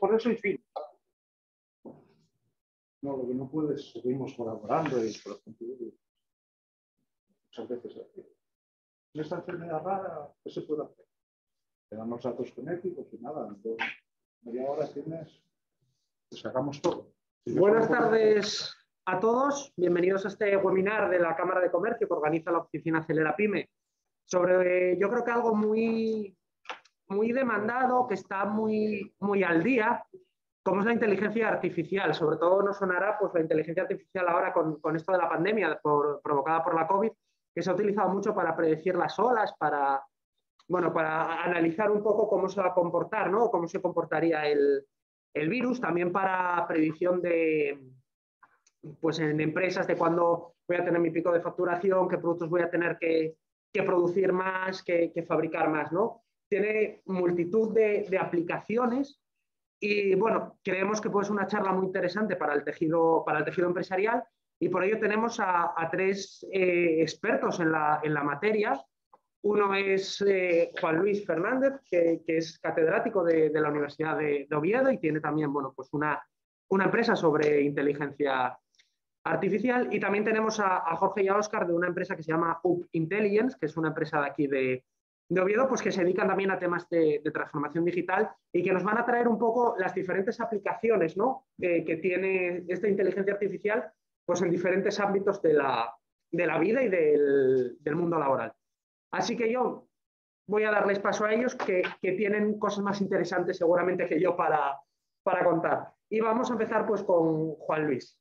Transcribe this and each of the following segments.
por eso y fin. No, lo que no puedes, seguimos colaborando y, por ejemplo, muchas veces en esta enfermedad rara, ¿qué se puede hacer? Te dan los datos genéticos y nada, entonces media hora tienes, pues hagamos todo. Buenas tardes a todos, bienvenidos a este webinar de la Cámara de Comercio que organiza la oficina Acelera Pyme sobre, yo creo que algo muy demandado, que está muy al día, como es la inteligencia artificial. Sobre todo nos sonará pues, la inteligencia artificial ahora con esto de la pandemia provocada por la COVID, que se ha utilizado mucho para predecir las olas, para analizar un poco cómo se va a comportar, ¿no? Cómo se comportaría el virus, también para predicción de, pues en empresas, de cuándo voy a tener mi pico de facturación, qué productos voy a tener que producir más, que fabricar más, ¿no? Tiene multitud de aplicaciones y, bueno, creemos que puede ser una charla muy interesante para el tejido empresarial y por ello tenemos a tres expertos en la materia. Uno es Juan Luis Fernández, que es catedrático de la Universidad de Oviedo y tiene también, bueno, pues una empresa sobre inteligencia artificial. Y también tenemos a Jorge y a Óscar de una empresa que se llama Up Intelligence, que es una empresa de aquí de Oviedo, pues que se dedican también a temas de transformación digital y que nos van a traer un poco las diferentes aplicaciones, ¿no? Que tiene esta inteligencia artificial pues en diferentes ámbitos de la vida y del mundo laboral. Así que yo voy a darles paso a ellos que tienen cosas más interesantes seguramente que yo para contar. Y vamos a empezar pues con Juan Luis.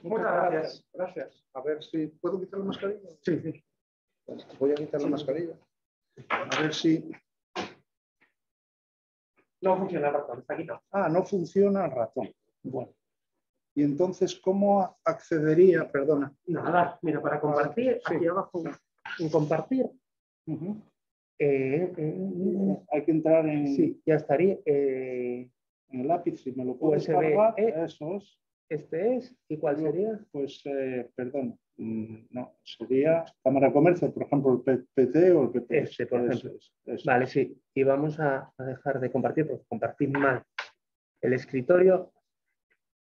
Muchas gracias. Gracias. A ver si puedo quitar la mascarilla. Sí. Voy a quitar la mascarilla. A ver si... No funciona el ratón, está quitado. Ah, no funciona el ratón. Bueno. Y entonces, ¿cómo accedería? Perdona. Nada, mira, para compartir, sí. Aquí abajo, en compartir. Hay que entrar en... Sí, ya estaría. En el lápiz, si me lo puedes USB, cargar, eso es. Este es. ¿Y cuál sería? Pues, perdón, no, sería Cámara de Comercio, por ejemplo, el PT o el PP. Este, por ejemplo. Eso. Vale, sí. Y vamos a dejar de compartir, porque compartir mal el escritorio.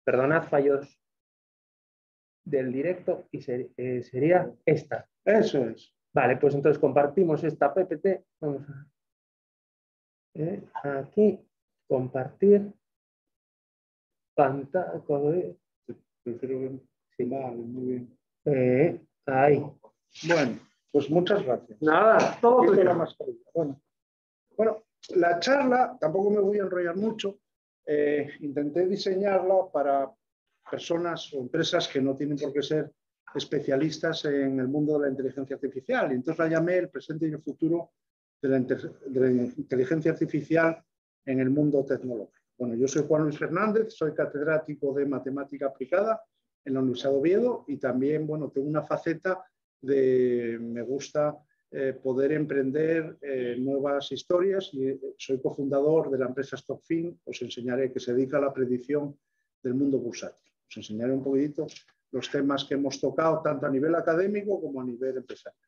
Perdonad fallos del directo y sería esta. Eso es. Vale, pues entonces compartimos esta PPT. Vamos a aquí, compartir pantalla. Prefiero ver. Sí. Vale, muy bien. Ahí. Bueno, pues muchas gracias. Nada, todo Quito tuyo. la mascarilla. Bueno, la charla, tampoco me voy a enrollar mucho. Intenté diseñarla para personas o empresas que no tienen por qué ser especialistas en el mundo de la inteligencia artificial. Y entonces la llamé el presente y el futuro de la inteligencia artificial en el mundo tecnológico. Bueno, yo soy Juan Luis Fernández, soy catedrático de matemática aplicada en la Universidad de Oviedo y también, bueno, tengo una faceta de, me gusta poder emprender nuevas historias y soy cofundador de la empresa StockFin. Os enseñaré, que se dedica a la predicción del mundo bursátil. Os enseñaré un poquitito los temas que hemos tocado tanto a nivel académico como a nivel empresarial.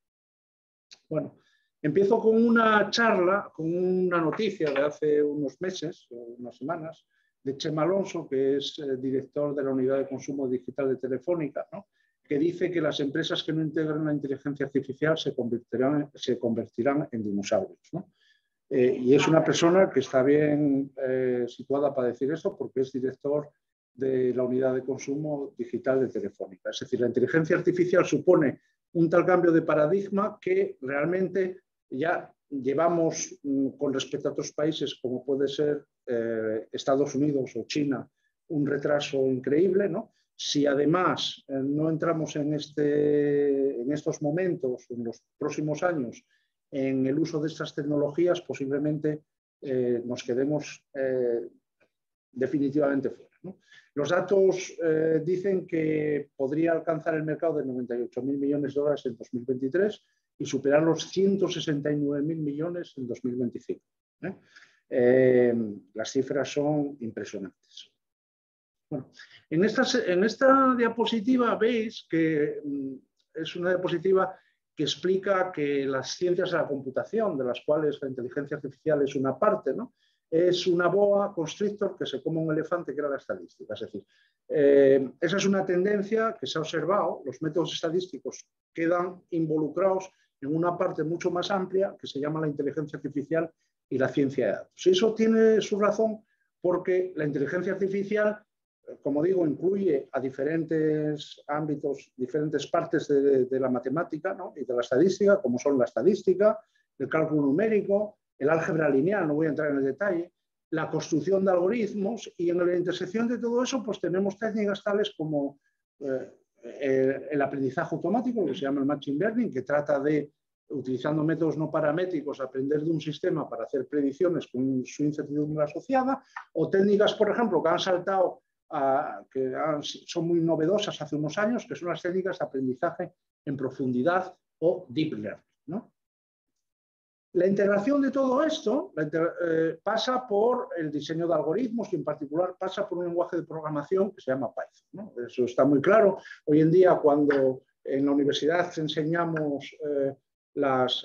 Bueno, empiezo con una charla, con una noticia de hace unos meses o unas semanas de Chema Alonso, que es director de la Unidad de Consumo Digital de Telefónica, ¿no? Que dice que las empresas que no integran la inteligencia artificial se convertirán en dinosaurios, ¿no? Y es una persona que está bien situada para decir esto porque es director de la Unidad de Consumo Digital de Telefónica. Es decir, la inteligencia artificial supone un tal cambio de paradigma que realmente ya llevamos con respecto a otros países como puede ser Estados Unidos o China un retraso increíble, ¿no? Si además no entramos en estos momentos, en los próximos años, en el uso de estas tecnologías, posiblemente nos quedemos definitivamente fuera, ¿no? Los datos dicen que podría alcanzar el mercado de 98.000 millones de dólares en 2023 y superar los 169.000 millones en 2025. Las cifras son impresionantes. Bueno, en esta diapositiva veis que es una diapositiva que explica que las ciencias de la computación, de las cuales la inteligencia artificial es una parte, ¿no? es una boa constrictor que se come un elefante, que era la estadística. Es decir, esa es una tendencia que se ha observado. Los métodos estadísticos quedan involucrados en una parte mucho más amplia que se llama la inteligencia artificial y la ciencia de datos. Y eso tiene su razón porque la inteligencia artificial, como digo, incluye a diferentes ámbitos, diferentes partes de la matemática, ¿no? Y de la estadística, como son la estadística, el cálculo numérico, el álgebra lineal, no voy a entrar en el detalle, la construcción de algoritmos, y en la intersección de todo eso pues tenemos técnicas tales como el aprendizaje automático, que se llama el machine learning, que trata de, utilizando métodos no paramétricos, aprender de un sistema para hacer predicciones con su incertidumbre asociada, o técnicas, por ejemplo, que han saltado, son muy novedosas hace unos años, que son las técnicas de aprendizaje en profundidad o deep learning, ¿no? La integración de todo esto pasa por el diseño de algoritmos y en particular pasa por un lenguaje de programación que se llama Python, ¿no? Eso está muy claro. Hoy en día, cuando en la universidad enseñamos pues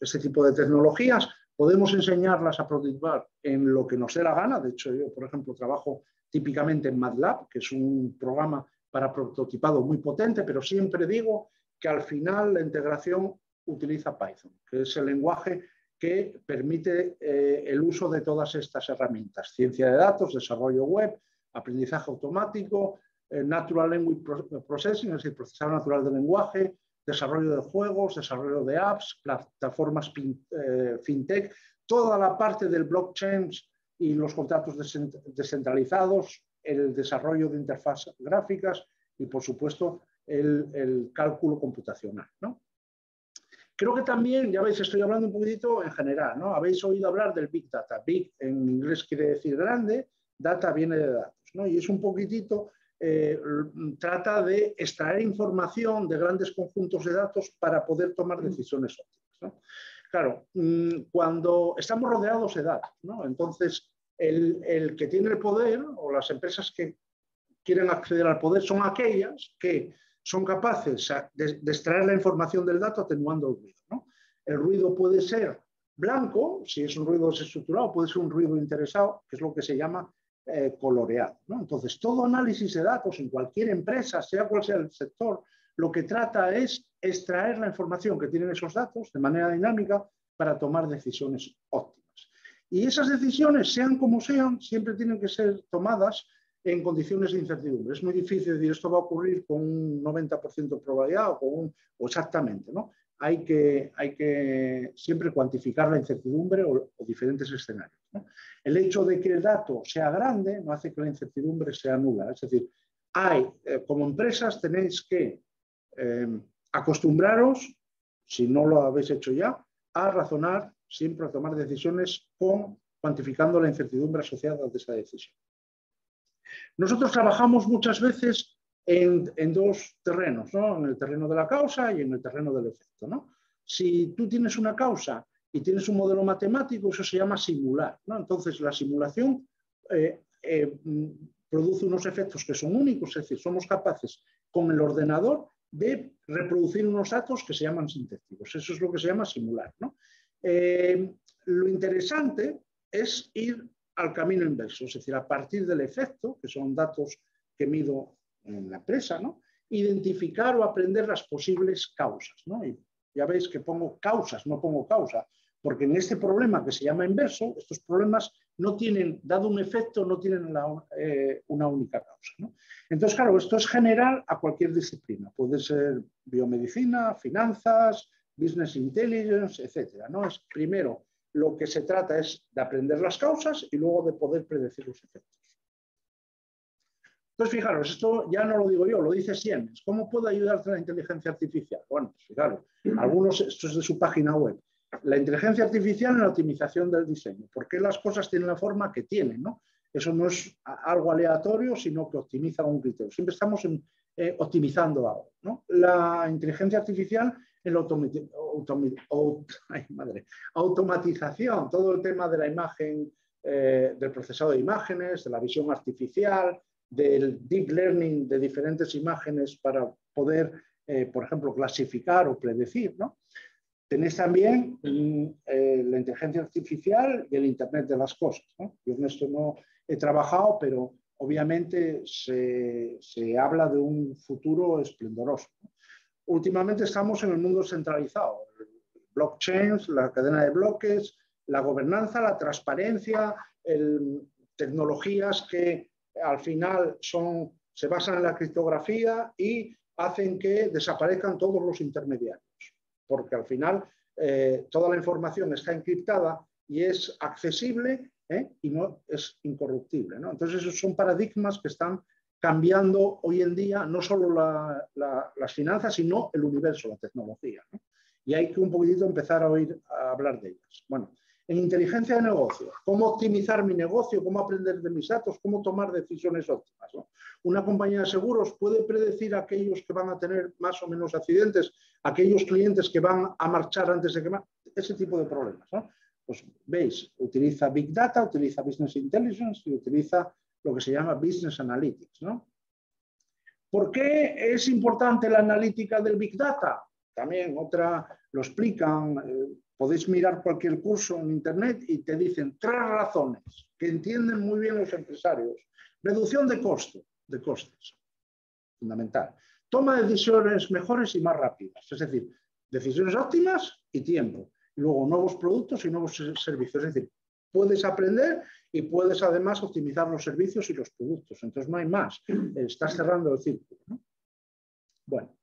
este tipo de tecnologías, podemos enseñarlas a prototipar en lo que nos dé la gana. De hecho, yo, por ejemplo, trabajo típicamente en MATLAB, que es un programa para prototipado muy potente, pero siempre digo que al final la integración utiliza Python, que es el lenguaje que permite el uso de todas estas herramientas: ciencia de datos, desarrollo web, aprendizaje automático, Natural Language Processing, es decir, procesado natural del lenguaje, desarrollo de juegos, desarrollo de apps, plataformas fintech, toda la parte del blockchain y los contratos descentralizados, el desarrollo de interfaces gráficas y, por supuesto, el cálculo computacional, ¿no? Creo que también, ya veis, estoy hablando un poquitito en general, ¿no? Habéis oído hablar del Big Data. Big en inglés quiere decir grande, data viene de datos, ¿no? Y es un poquitito, trata de extraer información de grandes conjuntos de datos para poder tomar decisiones óptimas, ¿no? Claro, cuando estamos rodeados de datos, ¿no? Entonces, el que tiene el poder o las empresas que quieren acceder al poder son aquellas que son capaces de extraer la información del dato atenuando el ruido, ¿no? El ruido puede ser blanco, si es un ruido desestructurado, puede ser un ruido interesado, que es lo que se llama coloreado, ¿no? Entonces, todo análisis de datos en cualquier empresa, sea cual sea el sector, lo que trata es extraer la información que tienen esos datos de manera dinámica para tomar decisiones óptimas. Y esas decisiones, sean como sean, siempre tienen que ser tomadas en condiciones de incertidumbre. Es muy difícil decir esto va a ocurrir con un 90% de probabilidad o exactamente, ¿no? Hay que siempre cuantificar la incertidumbre o diferentes escenarios, ¿no? El hecho de que el dato sea grande no hace que la incertidumbre sea nula. Es decir, como empresas tenéis que acostumbraros, si no lo habéis hecho ya, a razonar, siempre a tomar decisiones cuantificando la incertidumbre asociada a esa decisión. Nosotros trabajamos muchas veces en dos terrenos, ¿no? En el terreno de la causa y en el terreno del efecto, ¿no? Si tú tienes una causa y tienes un modelo matemático, eso se llama simular, ¿no? Entonces, la simulación produce unos efectos que son únicos, es decir, somos capaces con el ordenador de reproducir unos datos que se llaman sintéticos. Eso es lo que se llama simular, ¿no? Lo interesante es ir al camino inverso, es decir, a partir del efecto, que son datos que mido en la empresa, ¿no? Identificar o aprender las posibles causas, ¿no? Y ya veis que pongo causas, no pongo causa, porque en este problema que se llama inverso, estos problemas no tienen, dado un efecto, no tienen una única causa, ¿no? Entonces, claro, esto es general a cualquier disciplina. Puede ser biomedicina, finanzas, business intelligence, etcétera, ¿no? Es primero, lo que se trata es de aprender las causas y luego de poder predecir los efectos. Entonces, fijaros, esto ya no lo digo yo, lo dice Siemens. ¿Cómo puede ayudarte la inteligencia artificial? Bueno, pues fijaros, esto es de su página web. La inteligencia artificial en la optimización del diseño. ¿Por qué las cosas tienen la forma que tienen, ¿no? Eso no es algo aleatorio, sino que optimiza un criterio. Siempre estamos optimizando algo, ¿no? La inteligencia artificial en la automatización, todo el tema de la imagen, del procesado de imágenes, de la visión artificial, del deep learning de diferentes imágenes para poder, por ejemplo, clasificar o predecir, ¿no? Tenéis también la inteligencia artificial y el Internet de las cosas, ¿no? Yo en esto no he trabajado, pero obviamente se habla de un futuro esplendoroso, ¿no? Últimamente estamos en el mundo centralizado, blockchains, la cadena de bloques, la gobernanza, la transparencia, tecnologías que al final se basan en la criptografía y hacen que desaparezcan todos los intermediarios, porque al final toda la información está encriptada y es accesible y no es incorruptible, ¿no? Entonces esos son paradigmas que están cambiando hoy en día no solo las finanzas, sino el universo, la tecnología, ¿no? Y hay que un poquitito empezar a hablar de ellas. Bueno, en inteligencia de negocio, cómo optimizar mi negocio, cómo aprender de mis datos, cómo tomar decisiones óptimas, ¿no? Una compañía de seguros puede predecir a aquellos que van a tener más o menos accidentes, aquellos clientes que van a marchar antes de que ese tipo de problemas, ¿no? Pues veis, utiliza Big Data, utiliza Business Intelligence y utiliza lo que se llama Business Analytics, ¿no? ¿Por qué es importante la analítica del Big Data? También lo explican, podéis mirar cualquier curso en Internet y te dicen 3 razones que entienden muy bien los empresarios. Reducción de costes, fundamental. Toma de decisiones mejores y más rápidas, es decir, decisiones óptimas y tiempo. Y luego nuevos productos y nuevos servicios, es decir, puedes aprender y puedes además optimizar los servicios y los productos. Entonces no hay más, estás cerrando el círculo, ¿no? Bueno,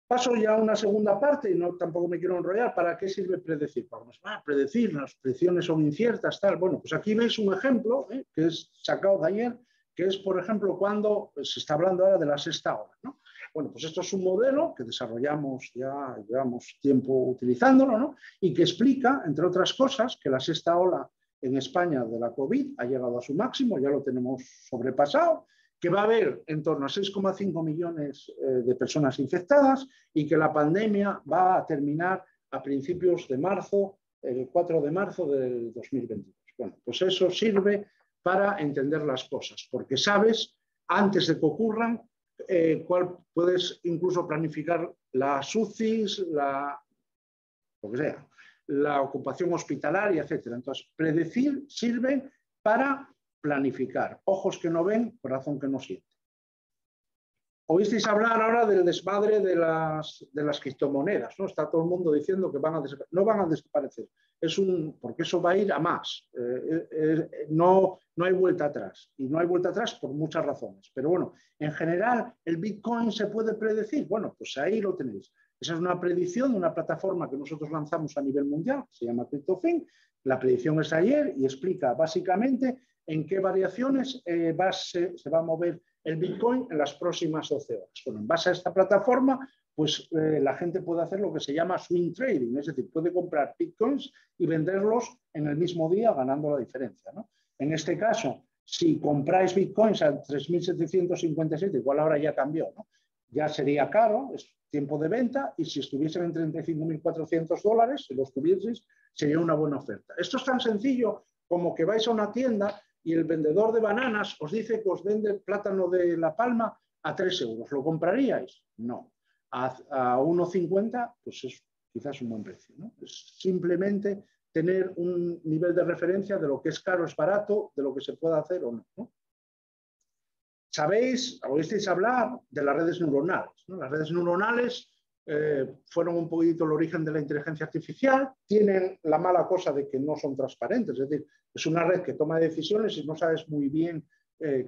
paso ya a una segunda parte y tampoco me quiero enrollar. ¿Para qué sirve predecir? Vamos a predecir, las predicciones son inciertas, tal. Bueno, pues aquí veis un ejemplo que es sacado de ayer, que es, por ejemplo, cuando se está hablando ahora de la sexta ola, ¿no? Bueno, pues esto es un modelo que desarrollamos, ya llevamos tiempo utilizándolo, ¿no? Y que explica, entre otras cosas, que la sexta ola en España de la COVID ha llegado a su máximo, ya lo tenemos sobrepasado, que va a haber en torno a 6,5 millones de personas infectadas y que la pandemia va a terminar a principios de marzo, el 4 de marzo del 2022. Bueno, pues eso sirve para entender las cosas, porque sabes, antes de que ocurran, cuál puedes incluso planificar las UCIs, lo que sea, la ocupación hospitalaria, etc. Entonces, predecir sirve para planificar. Ojos que no ven, corazón que no siente. Oísteis hablar ahora del desmadre de las criptomonedas, ¿no? Está todo el mundo diciendo que no van a desaparecer. Porque eso va a ir a más. No hay vuelta atrás. Y no hay vuelta atrás por muchas razones. Pero bueno, en general, ¿el Bitcoin se puede predecir? Bueno, pues ahí lo tenéis. Esa es una predicción de una plataforma que nosotros lanzamos a nivel mundial, que se llama CryptoFin. La predicción es ayer y explica básicamente en qué variaciones se va a mover el Bitcoin en las próximas 12 horas. Bueno, en base a esta plataforma, pues la gente puede hacer lo que se llama swing trading, es decir, puede comprar Bitcoins y venderlos en el mismo día ganando la diferencia, ¿no? En este caso, si compráis Bitcoins a 3.757, igual ahora ya cambió, ¿no? Ya sería caro, es tiempo de venta, y si estuviesen en $35.400, si los tuvieseis, sería una buena oferta. Esto es tan sencillo como que vais a una tienda y el vendedor de bananas os dice que os vende el plátano de La Palma a 3 euros. ¿Lo compraríais? No. A 1,50, pues es quizás un buen precio, ¿no? Es simplemente tener un nivel de referencia de lo que es caro, es barato, de lo que se puede hacer o no, ¿no? Sabéis, oísteis hablar de las redes neuronales, ¿no? Las redes neuronales fueron un poquito el origen de la inteligencia artificial, tienen la mala cosa de que no son transparentes, es decir, es una red que toma decisiones y no sabes muy bien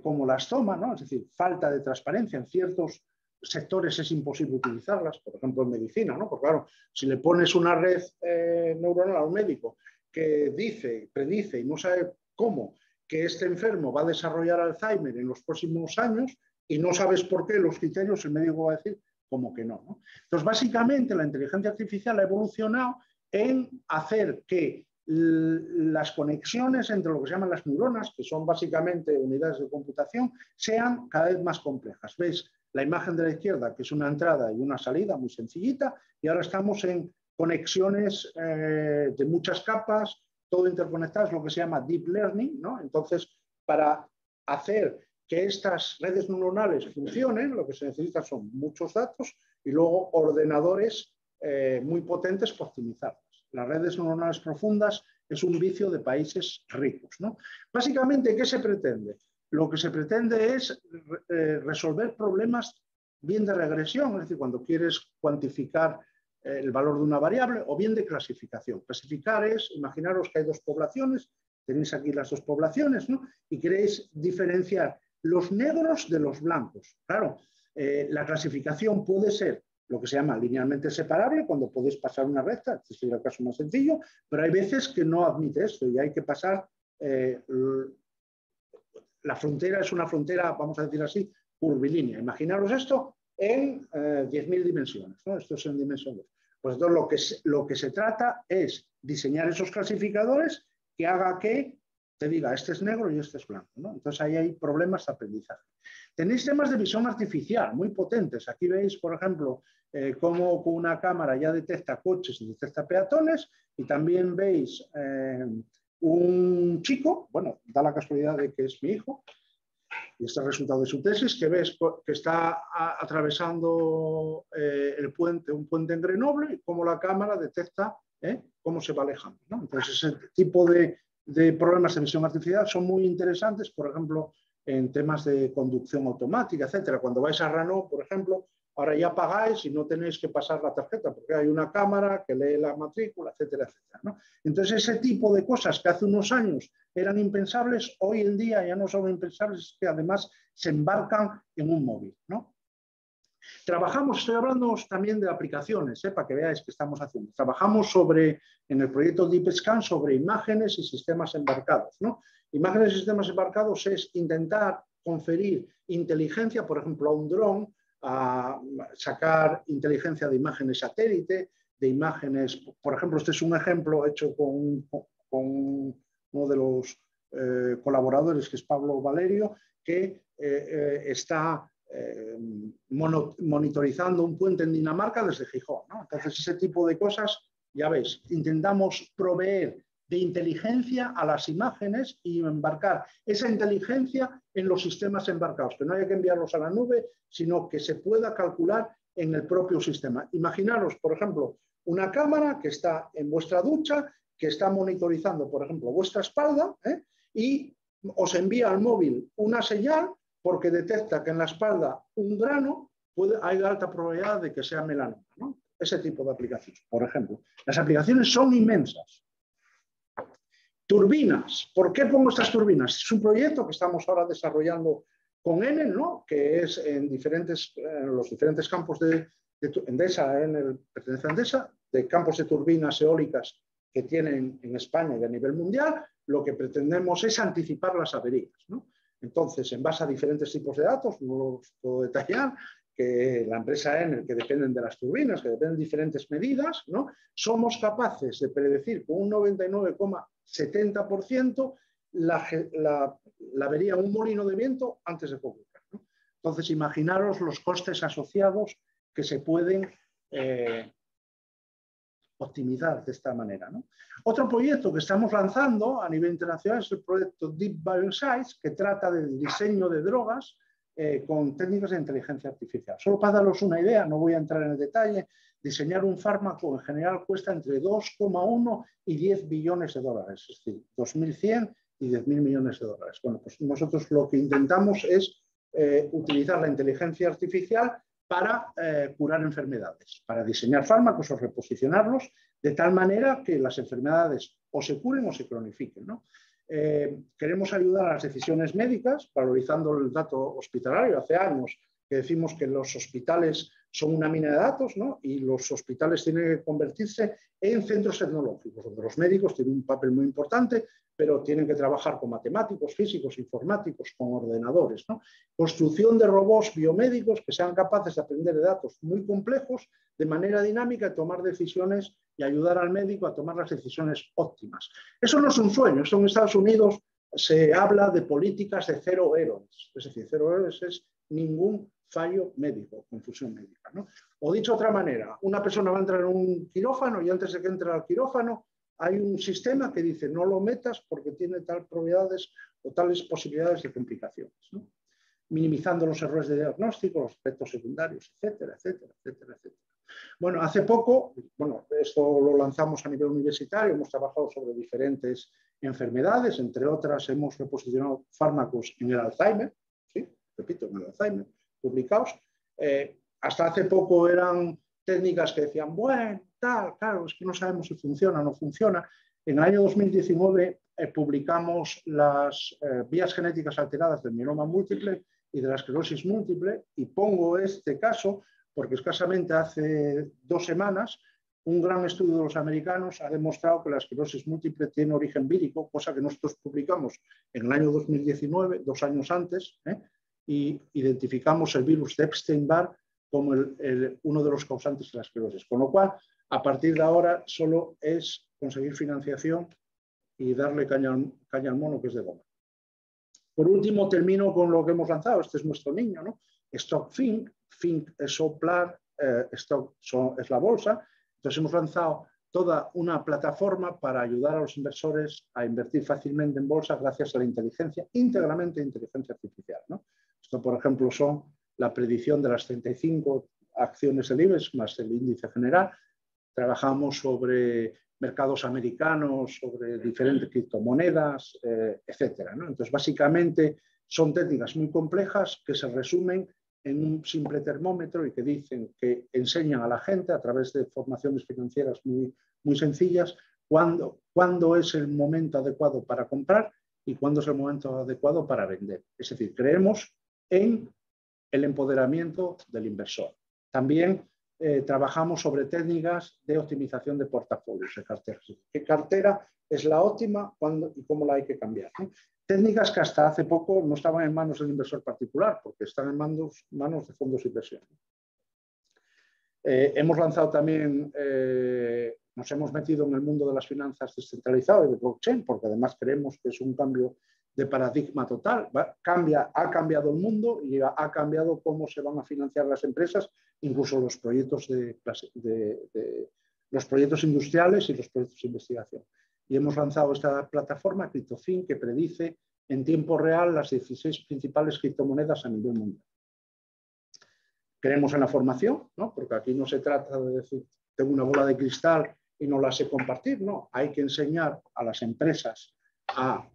cómo las toma, ¿no? Es decir, falta de transparencia. En ciertos sectores es imposible utilizarlas, por ejemplo en medicina, ¿no? Porque claro, si le pones una red neuronal a un médico que predice y no sabe cómo que este enfermo va a desarrollar Alzheimer en los próximos años y no sabes por qué, los criterios, el médico va a decir como que no, ¿no? Entonces, básicamente, la inteligencia artificial ha evolucionado en hacer que las conexiones entre lo que se llaman las neuronas, que son básicamente unidades de computación, sean cada vez más complejas. ¿Veis la imagen de la izquierda, que es una entrada y una salida muy sencillita? Y ahora estamos en conexiones de muchas capas, todo interconectado, es lo que se llama deep learning, ¿no? Entonces, para hacer que estas redes neuronales funcionen, lo que se necesita son muchos datos y luego ordenadores muy potentes para optimizarlas. Las redes neuronales profundas es un vicio de países ricos, ¿no? Básicamente, ¿qué se pretende? Lo que se pretende es resolver problemas bien de regresión, es decir, cuando quieres cuantificar el valor de una variable, o bien de clasificación. Clasificar es, imaginaros que hay dos poblaciones, tenéis aquí las dos poblaciones, ¿no? Y queréis diferenciar los negros de los blancos. Claro, la clasificación puede ser lo que se llama linealmente separable, cuando podéis pasar una recta, este sería el caso más sencillo, pero hay veces que no admite esto y hay que pasar, la frontera es una frontera, vamos a decir así, curvilínea. Imaginaros esto en 10.000 dimensiones, ¿no? Esto es en dimensión 2. Pues entonces lo que se trata es diseñar esos clasificadores que haga que te diga, este es negro y este es blanco, ¿no? Entonces ahí hay problemas de aprendizaje. Tenéis temas de visión artificial muy potentes. Aquí veis, por ejemplo, cómo con una cámara ya detecta coches y detecta peatones, y también veis un chico, bueno, da la casualidad de que es mi hijo, y este es el resultado de su tesis, que ves que está atravesando el puente, un puente en Grenoble, y cómo la cámara detecta cómo se va alejando, ¿no? Entonces, ese tipo de problemas de visión artificial son muy interesantes, por ejemplo, en temas de conducción automática, etcétera. Cuando vais a Renault, por ejemplo, ahora ya pagáis y no tenéis que pasar la tarjeta porque hay una cámara que lee la matrícula, etcétera, etcétera, ¿no? Entonces, ese tipo de cosas que hace unos años eran impensables, hoy en día ya no son impensables, que además se embarcan en un móvil, ¿no? Trabajamos, estoy hablando también de aplicaciones, para que veáis qué estamos haciendo. Trabajamos en el proyecto DeepScan sobre imágenes y sistemas embarcados, ¿no? Imágenes y sistemas embarcados es intentar conferir inteligencia, por ejemplo, a un dron, a sacar inteligencia de imágenes satélite, de imágenes, por ejemplo, este es un ejemplo hecho con uno de los colaboradores, que es Pablo Valerio, que está monitorizando un puente en Dinamarca desde Gijón, ¿no? Entonces, ese tipo de cosas, ya veis, intentamos proveer de inteligencia a las imágenes y embarcar esa inteligencia en los sistemas embarcados, que no haya que enviarlos a la nube, sino que se pueda calcular en el propio sistema. Imaginaros, por ejemplo, una cámara que está en vuestra ducha, que está monitorizando, por ejemplo, vuestra espalda, y os envía al móvil una señal porque detecta que en la espalda un grano hay alta probabilidad de que sea melanoma, ¿no? Ese tipo de aplicaciones, por ejemplo. Las aplicaciones son inmensas. Turbinas. ¿Por qué pongo estas turbinas? Es un proyecto que estamos ahora desarrollando con Enel, ¿no? Que es en los diferentes campos de Endesa, pertenece a Endesa, de campos de turbinas eólicas que tienen en España y a nivel mundial. Lo que pretendemos es anticipar las averías, ¿no? Entonces, en base a diferentes tipos de datos, no los puedo detallar, que la empresa Enel, que dependen de las turbinas, que dependen de diferentes medidas, ¿no? Somos capaces de predecir con un 99,70% la avería en un molino de viento antes de que ocurra, ¿no? Entonces, imaginaros los costes asociados que se pueden optimizar de esta manera, ¿no? Otro proyecto que estamos lanzando a nivel internacional es el proyecto Deep Bioscience, que trata del diseño de drogas con técnicas de inteligencia artificial. Solo para daros una idea, no voy a entrar en el detalle, diseñar un fármaco en general cuesta entre 2,1 y 10 billones de dólares, es decir, 2.100 y 10.000 millones de dólares. Bueno, pues nosotros lo que intentamos es utilizar la inteligencia artificial para curar enfermedades, para diseñar fármacos o reposicionarlos de tal manera que las enfermedades o se curen o se cronifiquen, ¿no? Queremos ayudar a las decisiones médicas, valorizando el dato hospitalario. Hace años que decimos que los hospitales son una mina de datos, ¿no? Y los hospitales tienen que convertirse en centros tecnológicos, donde los médicos tienen un papel muy importante, pero tienen que trabajar con matemáticos, físicos, informáticos, con ordenadores, ¿no? Construcción de robots biomédicos que sean capaces de aprender de datos muy complejos de manera dinámica y tomar decisiones y ayudar al médico a tomar las decisiones óptimas. Eso no es un sueño. Esto en Estados Unidos se habla de políticas de cero errores. Es decir, cero errores es ningún fallo médico, confusión médica, ¿no? O dicho de otra manera, una persona va a entrar en un quirófano y antes de que entre al quirófano hay un sistema que dice no lo metas porque tiene tales probabilidades o tales posibilidades de complicaciones, ¿no? Minimizando los errores de diagnóstico, los efectos secundarios, etcétera, etcétera, etcétera, etcétera. Bueno, hace poco, bueno, esto lo lanzamos a nivel universitario, hemos trabajado sobre diferentes enfermedades, entre otras hemos reposicionado fármacos en el Alzheimer, ¿sí? Repito, en el Alzheimer, publicados. Hasta hace poco eran técnicas que decían, bueno, tal, claro, es que no sabemos si funciona o no funciona. En el año 2019 publicamos las vías genéticas alteradas del mieloma múltiple y de la esclerosis múltiple, y pongo este caso porque escasamente hace 2 semanas un gran estudio de los americanos ha demostrado que la esclerosis múltiple tiene origen vírico, cosa que nosotros publicamos en el año 2019, 2 años antes, y identificamos el virus de Epstein-Barr como uno de los causantes de la esclerosis. Con lo cual, a partir de ahora, solo es conseguir financiación y darle caña al mono, que es de goma. Por último, termino con lo que hemos lanzado. Este es nuestro niño, ¿no? StockFin. Fin es soplar, Stock es la bolsa. Entonces hemos lanzado toda una plataforma para ayudar a los inversores a invertir fácilmente en bolsa gracias a la inteligencia, íntegramente inteligencia artificial, ¿no? Esto, por ejemplo, son la predicción de las 35 acciones del IBEX más el índice general. Trabajamos sobre mercados americanos, sobre diferentes criptomonedas, etcétera, ¿no? Entonces, básicamente, son técnicas muy complejas que se resumen en un simple termómetro y que dicen que enseñan a la gente a través de formaciones financieras muy sencillas cuándo es el momento adecuado para comprar y cuándo es el momento adecuado para vender. Es decir, creemos en el empoderamiento del inversor. También trabajamos sobre técnicas de optimización de portafolios, de carteras. ¿Qué cartera es la óptima y cómo la hay que cambiar, ¿no? Técnicas que hasta hace poco no estaban en manos del inversor particular, porque están en manos de fondos de inversión. Hemos lanzado también, nos hemos metido en el mundo de las finanzas descentralizadas y de blockchain, porque además creemos que es un cambio de paradigma total. Ha cambiado el mundo y ha cambiado cómo se van a financiar las empresas, incluso los proyectos, los proyectos industriales y los proyectos de investigación. Y hemos lanzado esta plataforma, CryptoFin, que predice en tiempo real las 16 principales criptomonedas a nivel mundial. Creemos en la formación, ¿no? Porque aquí no se trata de decir, tengo una bola de cristal y no la sé compartir, no. Hay que enseñar a las empresas a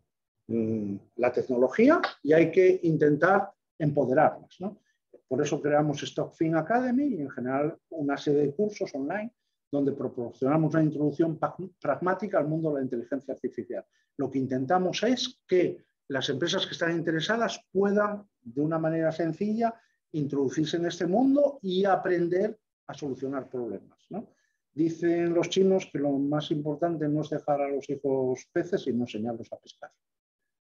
la tecnología y hay que intentar empoderarlas, ¿no? Por eso creamos StockFin Academy y en general una serie de cursos online donde proporcionamos una introducción pragmática al mundo de la inteligencia artificial. Lo que intentamos es que las empresas que están interesadas puedan, de una manera sencilla, introducirse en este mundo y aprender a solucionar problemas, ¿no? Dicen los chinos que lo más importante no es dejar a los hijos peces, sino enseñarlos a pescar.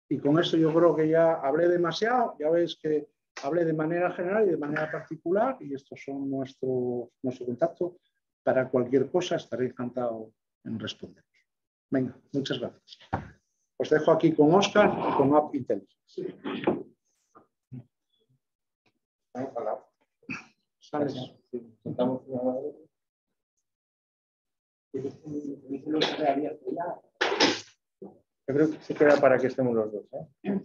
Y con esto yo creo que ya hablé demasiado, ya veis que hablé de manera general y de manera particular, y estos son nuestro contacto. Para cualquier cosa estaré encantado en responder. Venga, muchas gracias. Os dejo aquí con Óscar y con App Intelligence. Yo creo que se queda para que estemos los dos, ¿eh?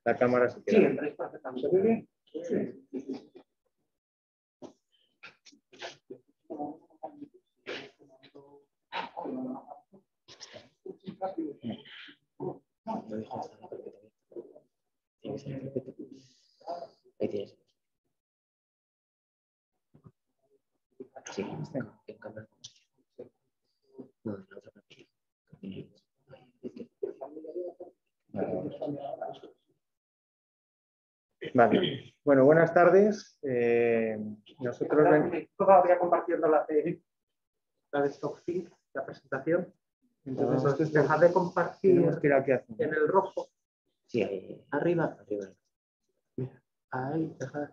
La cámara se queda. Sí, entráis perfectamente. ¿Se ve bien? Sí. Ahí tienes. Sí, no, la otra parte. Vale. Bueno, buenas tardes. Nosotros Todavía compartiendo la de StockFin, la presentación. Entonces, dejad de compartir en el rojo. Sí, ahí. Arriba. Mira, ahí, dejad.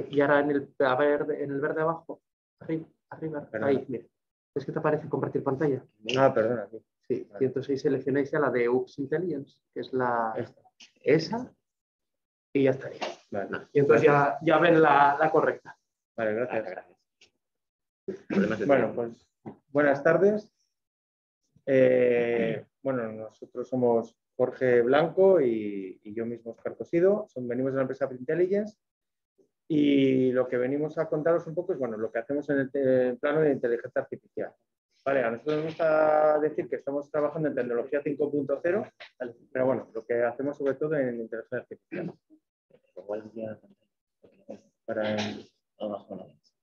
Y ahora en el verde abajo. Arriba. Perdona. Ahí, mira. Es que te aparece compartir pantalla. Ah, perdona. Aquí. Sí, Vale. y entonces ahí seleccionáis ya la de Ups Intelligence, que es esa, y ya estaría. Vale. Y entonces ya ven la correcta. Vale, gracias. Gracias. Bueno, pues buenas tardes. Bueno, nosotros somos Jorge Blanco y yo mismo Óscar Cosido. Venimos de la empresa App Intelligence. Y lo que venimos a contaros un poco es, bueno, lo que hacemos en el plano de inteligencia artificial. Vale, a nosotros nos gusta decir que estamos trabajando en tecnología 5.0, pero bueno, lo que hacemos sobre todo en inteligencia artificial. Igual ya Para abajo no ves.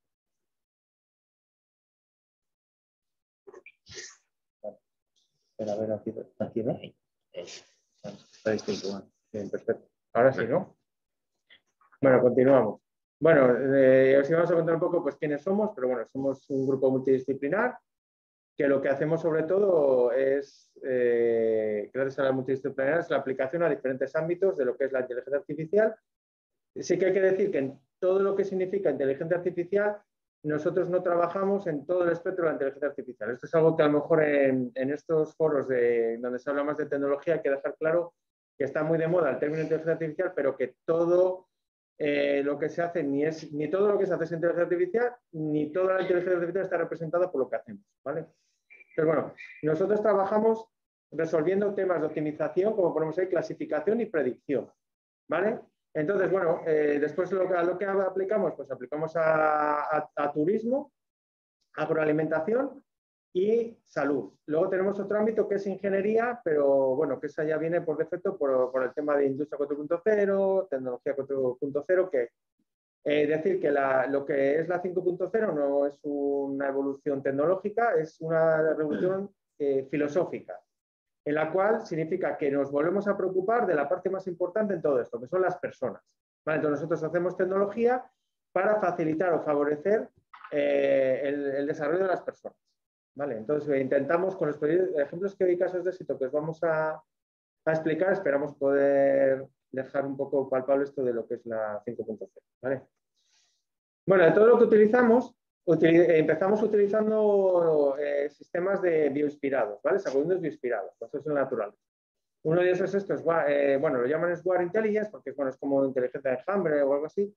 Pero a ver, aquí ¿no? Ahí. Está distinto, bueno. Bien, perfecto. Ahora sí, ¿no? Bueno, continuamos. Bueno, os íbamos a contar un poco pues, quiénes somos, pero bueno, somos un grupo multidisciplinar que lo que hacemos sobre todo es, gracias a la multidisciplinaridad, es la aplicación a diferentes ámbitos de lo que es la inteligencia artificial. Sí que hay que decir que en todo lo que significa inteligencia artificial, nosotros no trabajamos en todo el espectro de la inteligencia artificial. Esto es algo que a lo mejor en estos foros donde se habla más de tecnología hay que dejar claro que está muy de moda el término inteligencia artificial, pero que todo lo que se hace, ni todo lo que se hace es inteligencia artificial, ni toda la inteligencia artificial está representada por lo que hacemos, ¿vale? Entonces, bueno, nosotros trabajamos resolviendo temas de optimización, como ponemos ahí, clasificación y predicción, ¿vale? Entonces, bueno, después lo que aplicamos, pues aplicamos a turismo, agroalimentación y salud. Luego tenemos otro ámbito que es ingeniería, pero bueno, que esa ya viene por defecto por el tema de industria 4.0, tecnología 4.0, que decir que lo que es la 5.0 no es una evolución tecnológica, es una revolución filosófica, en la cual significa que nos volvemos a preocupar de la parte más importante en todo esto, que son las personas. ¿Vale? Entonces nosotros hacemos tecnología para facilitar o favorecer el desarrollo de las personas. ¿Vale? Entonces intentamos, con los ejemplos que hay casos de éxito que os vamos a explicar, esperamos poder dejar un poco palpable esto de lo que es la 5.0. ¿Vale? Bueno, de todo lo que utilizamos, empezamos utilizando sistemas de bioinspirados, ¿vale? Algoritmos bioinspirados, procesos naturales. Uno de esos bueno, lo llaman Sword Intelligence porque bueno, es como inteligencia de enjambre o algo así.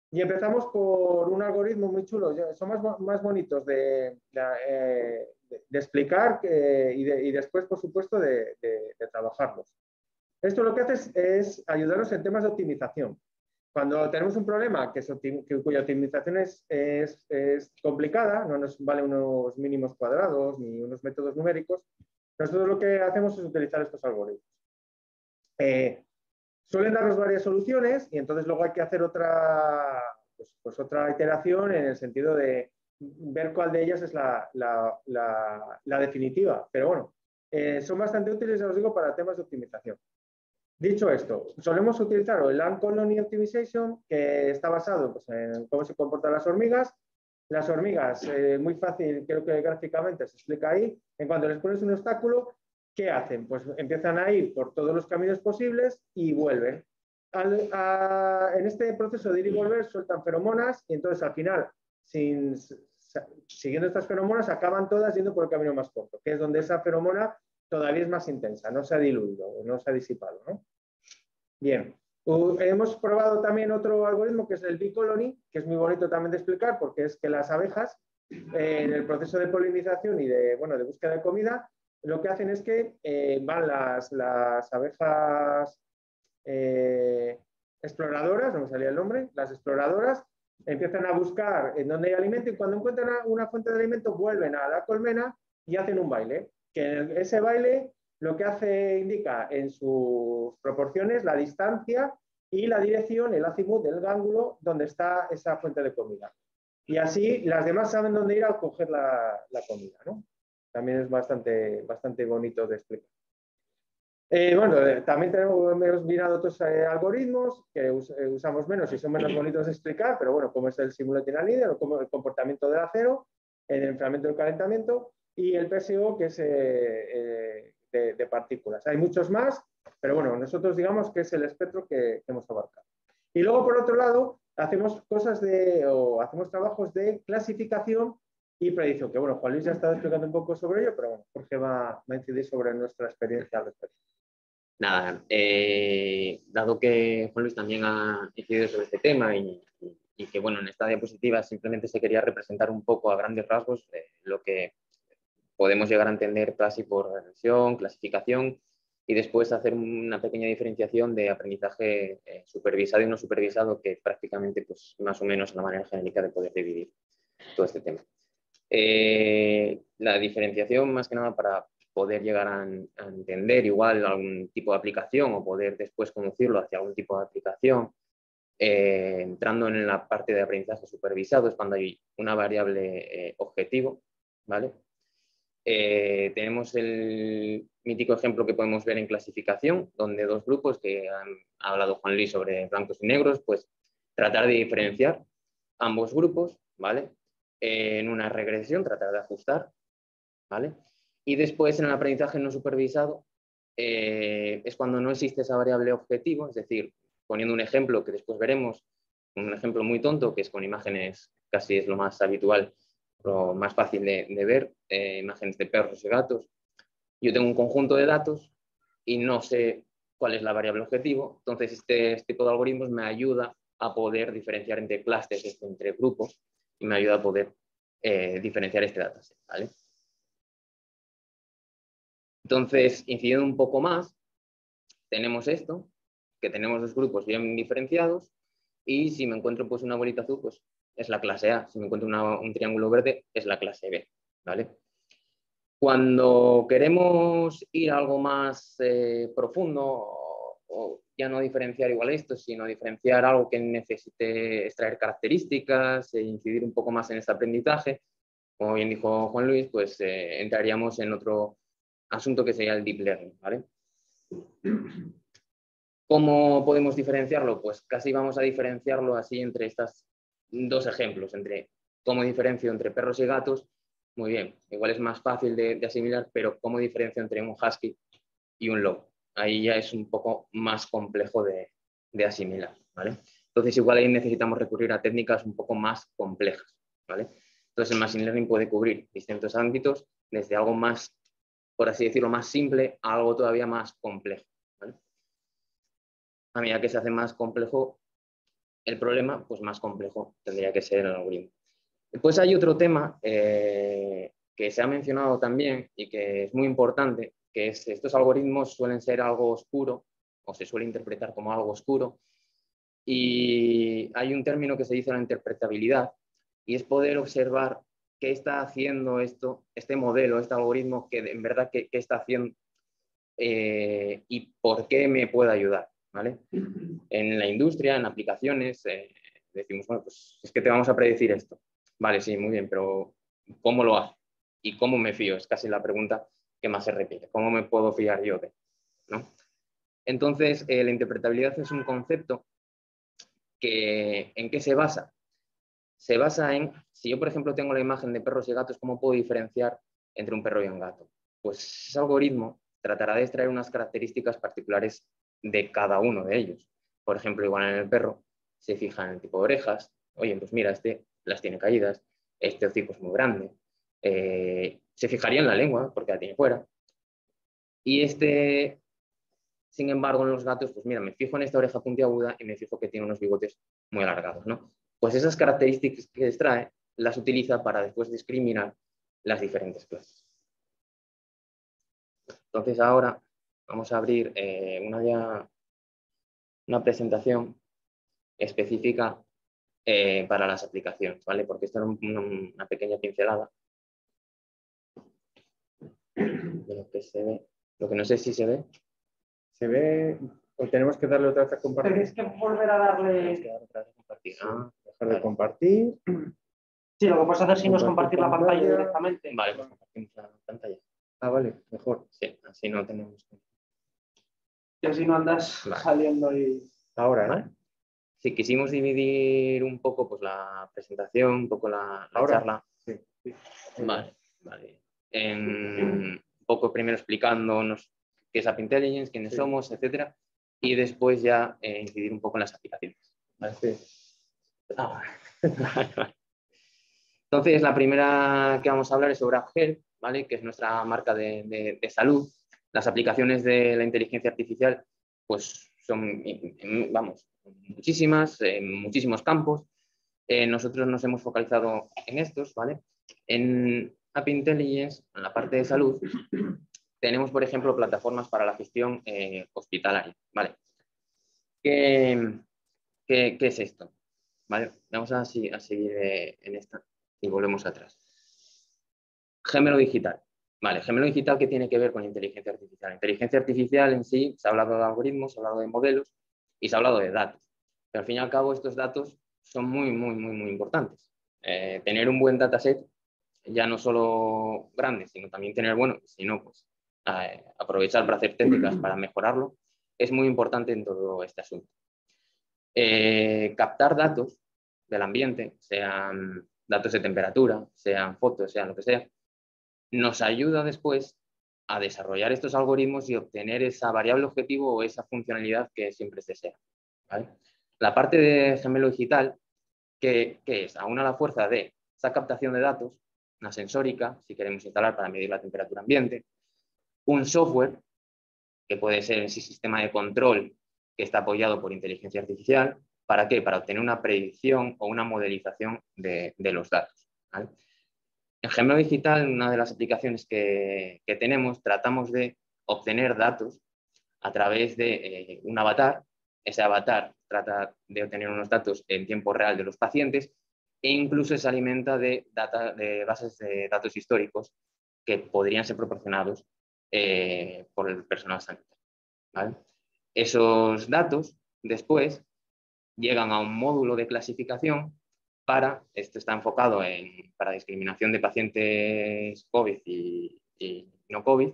Y empezamos por un algoritmo muy chulo, son más bonitos de explicar y después, por supuesto, de trabajarlos. Esto lo que hace es ayudarnos en temas de optimización. Cuando tenemos un problema cuya optimización es complicada, no nos vale unos mínimos cuadrados ni unos métodos numéricos, nosotros lo que hacemos es utilizar estos algoritmos. Suelen darnos varias soluciones y entonces luego hay que hacer otra iteración en el sentido de ver cuál de ellas es la definitiva. Pero bueno, son bastante útiles, ya os digo, para temas de optimización. Dicho esto, solemos utilizar el Ant Colony Optimization, que está basado pues, en cómo se comportan las hormigas. Las hormigas, muy fácil, creo que gráficamente se explica ahí. En cuanto les pones un obstáculo, ¿qué hacen? Pues empiezan a ir por todos los caminos posibles y vuelven. En este proceso de ir y volver sueltan feromonas y entonces al final, siguiendo estas feromonas, acaban todas yendo por el camino más corto, que es donde esa feromona todavía es más intensa, no se ha diluido, no se ha disipado, ¿no? Bien, hemos probado también otro algoritmo que es el Bee Colony, que es muy bonito también de explicar porque es que las abejas en el proceso de polinización y de búsqueda de comida, lo que hacen es que van las abejas exploradoras, no me salía el nombre, las exploradoras empiezan a buscar en dónde hay alimento y cuando encuentran una fuente de alimento vuelven a la colmena y hacen un baile, que ese baile lo que indica en sus proporciones la distancia y la dirección, el azimut del ángulo donde está esa fuente de comida. Y así las demás saben dónde ir a coger la comida, ¿no? También es bastante bonito de explicar. También hemos mirado otros algoritmos que usamos menos y son menos bonitos de explicar, pero bueno, como es el Simulated Linear o como el comportamiento del acero, el enfriamiento y el calentamiento y el PSO, que es de partículas. Hay muchos más, pero bueno, nosotros digamos que es el espectro que hemos abarcado. Y luego, por otro lado, hacemos hacemos trabajos de clasificación y predicción, que bueno, Juan Luis ya ha estado explicando un poco sobre ello, pero bueno, Jorge va a incidir sobre nuestra experiencia al respecto. Nada, dado que Juan Luis también ha incidido sobre este tema y que bueno, en esta diapositiva simplemente se quería representar un poco a grandes rasgos lo que podemos llegar a entender casi por regresión, clasificación y después hacer una pequeña diferenciación de aprendizaje supervisado y no supervisado, que prácticamente pues, más o menos es la manera genérica de poder dividir todo este tema. La diferenciación más que nada para poder llegar a entender igual algún tipo de aplicación o poder después conducirlo hacia algún tipo de aplicación. Entrando en la parte de aprendizaje supervisado es cuando hay una variable objetivo, ¿vale? Tenemos el mítico ejemplo que podemos ver en clasificación, donde dos grupos que han hablado Juan Luis sobre blancos y negros, pues tratar de diferenciar ambos grupos, ¿vale? En una regresión, tratar de ajustar, ¿vale? Y después en el aprendizaje no supervisado es cuando no existe esa variable objetivo, es decir, poniendo un ejemplo que después veremos, un ejemplo muy tonto, que es con imágenes, casi es lo más habitual, lo más fácil de ver, imágenes de perros y gatos. Yo tengo un conjunto de datos y no sé cuál es la variable objetivo, entonces este tipo de algoritmos me ayuda a poder diferenciar entre clústeres, entre grupos, y me ayuda a poder diferenciar este dataset, ¿vale? Entonces, incidiendo un poco más, tenemos esto, que tenemos dos grupos bien diferenciados, y si me encuentro pues, una bolita azul, pues es la clase A. Si me encuentro un triángulo verde, es la clase B, ¿vale? Cuando queremos ir a algo más profundo, o ya no diferenciar igual esto, sino diferenciar algo que necesite extraer características e incidir un poco más en este aprendizaje, como bien dijo Juan Luis, pues entraríamos en otro asunto que sería el deep learning, ¿vale? ¿Cómo podemos diferenciarlo? Pues casi vamos a diferenciarlo así entre estos dos ejemplos, entre cómo diferencio entre perros y gatos. Muy bien, igual es más fácil de asimilar, pero ¿cómo diferencio entre un husky y un lobo? Ahí ya es un poco más complejo de asimilar, ¿vale? Entonces igual ahí necesitamos recurrir a técnicas un poco más complejas, ¿vale? Entonces el machine learning puede cubrir distintos ámbitos, desde algo más, por así decirlo, más simple a algo todavía más complejo, ¿vale? A medida que se hace más complejo el problema, pues más complejo tendría que ser el algoritmo. Después hay otro tema que se ha mencionado también y que es muy importante, que es estos algoritmos suelen ser algo oscuro o se suele interpretar como algo oscuro, y hay un término que se dice la interpretabilidad, y es poder observar qué está haciendo este modelo, este algoritmo, que en verdad qué está haciendo y por qué me puede ayudar, ¿vale? En la industria, en aplicaciones, decimos, bueno, pues es que te vamos a predecir esto. Vale, sí, muy bien, pero ¿cómo lo hace? ¿Y cómo me fío? Es casi la pregunta que más se repite. ¿Cómo me puedo fiar yo de? ¿No? Entonces, la interpretabilidad es un concepto que, ¿en qué se basa? Se basa en, si yo, por ejemplo, tengo la imagen de perros y gatos, ¿cómo puedo diferenciar entre un perro y un gato? Pues ese algoritmo tratará de extraer unas características particulares de cada uno de ellos. Por ejemplo, igual en el perro se fija en el tipo de orejas. Oye, pues mira, este las tiene caídas, este hocico es muy grande. Se fijaría en la lengua, porque la tiene fuera. Y este, sin embargo, en los gatos, pues mira, me fijo en esta oreja puntiaguda y me fijo que tiene unos bigotes muy alargados, ¿no? Pues esas características que extrae las utiliza para después discriminar las diferentes clases. Entonces ahora vamos a abrir una presentación específica para las aplicaciones, ¿vale? Porque esta era una pequeña pincelada de lo que se ve. Lo que no sé si se ve. ¿Se ve o tenemos que darle otra vez a compartir? Tenéis que volver a darle... Tenemos que darle otra vez a compartir. Dejar de compartir. Sí, lo que puedes hacer si no es compartir la pantalla directamente. Vale, pues compartimos la pantalla. Ah, vale, mejor. Sí, así no tenemos... Y así no andas saliendo y... Ahora, ¿vale? Si quisimos dividir un poco pues, la presentación, un poco la charla. Sí, sí. Vale. Un poco primero explicándonos qué es App Intelligence, quiénes somos, etcétera, y después ya incidir un poco en las aplicaciones. ¿Vale? Sí. Entonces, la primera que vamos a hablar es sobre AppHealth, ¿vale? Que es nuestra marca de salud. Las aplicaciones de la inteligencia artificial pues son, vamos, muchísimas, en muchísimos campos. Nosotros nos hemos focalizado en estos, ¿vale? En App Intelligence, en la parte de salud, tenemos, por ejemplo, plataformas para la gestión hospitalaria. ¿Vale? ¿Qué es esto? ¿Vale? Vamos a seguir en esta y volvemos atrás. Gemelo digital. Vale, gemelo digital, ¿qué tiene que ver con inteligencia artificial? Inteligencia artificial en sí, se ha hablado de algoritmos, se ha hablado de modelos y se ha hablado de datos. Pero al fin y al cabo, estos datos son muy importantes. Tener un buen dataset, ya no solo grande, sino también tener sino pues aprovechar para hacer técnicas para mejorarlo, es muy importante en todo este asunto. Captar datos del ambiente, sean datos de temperatura, sean fotos, sean lo que sea, nos ayuda después a desarrollar estos algoritmos y obtener esa variable objetivo o esa funcionalidad que siempre se desea. ¿Vale? La parte de gemelo digital, que es aún a la fuerza de esa captación de datos, una sensórica, si queremos instalar para medir la temperatura ambiente, un software, que puede ser ese sistema de control que está apoyado por inteligencia artificial. ¿Para qué? Para obtener una predicción o una modelización de los datos. ¿Vale? En gemelo digital, una de las aplicaciones que tenemos, tratamos de obtener datos a través de un avatar. Ese avatar trata de obtener unos datos en tiempo real de los pacientes e incluso se alimenta de bases de datos históricos que podrían ser proporcionados por el personal sanitario. ¿Vale? Esos datos después llegan a un módulo de clasificación esto está enfocado para discriminación de pacientes COVID y no COVID,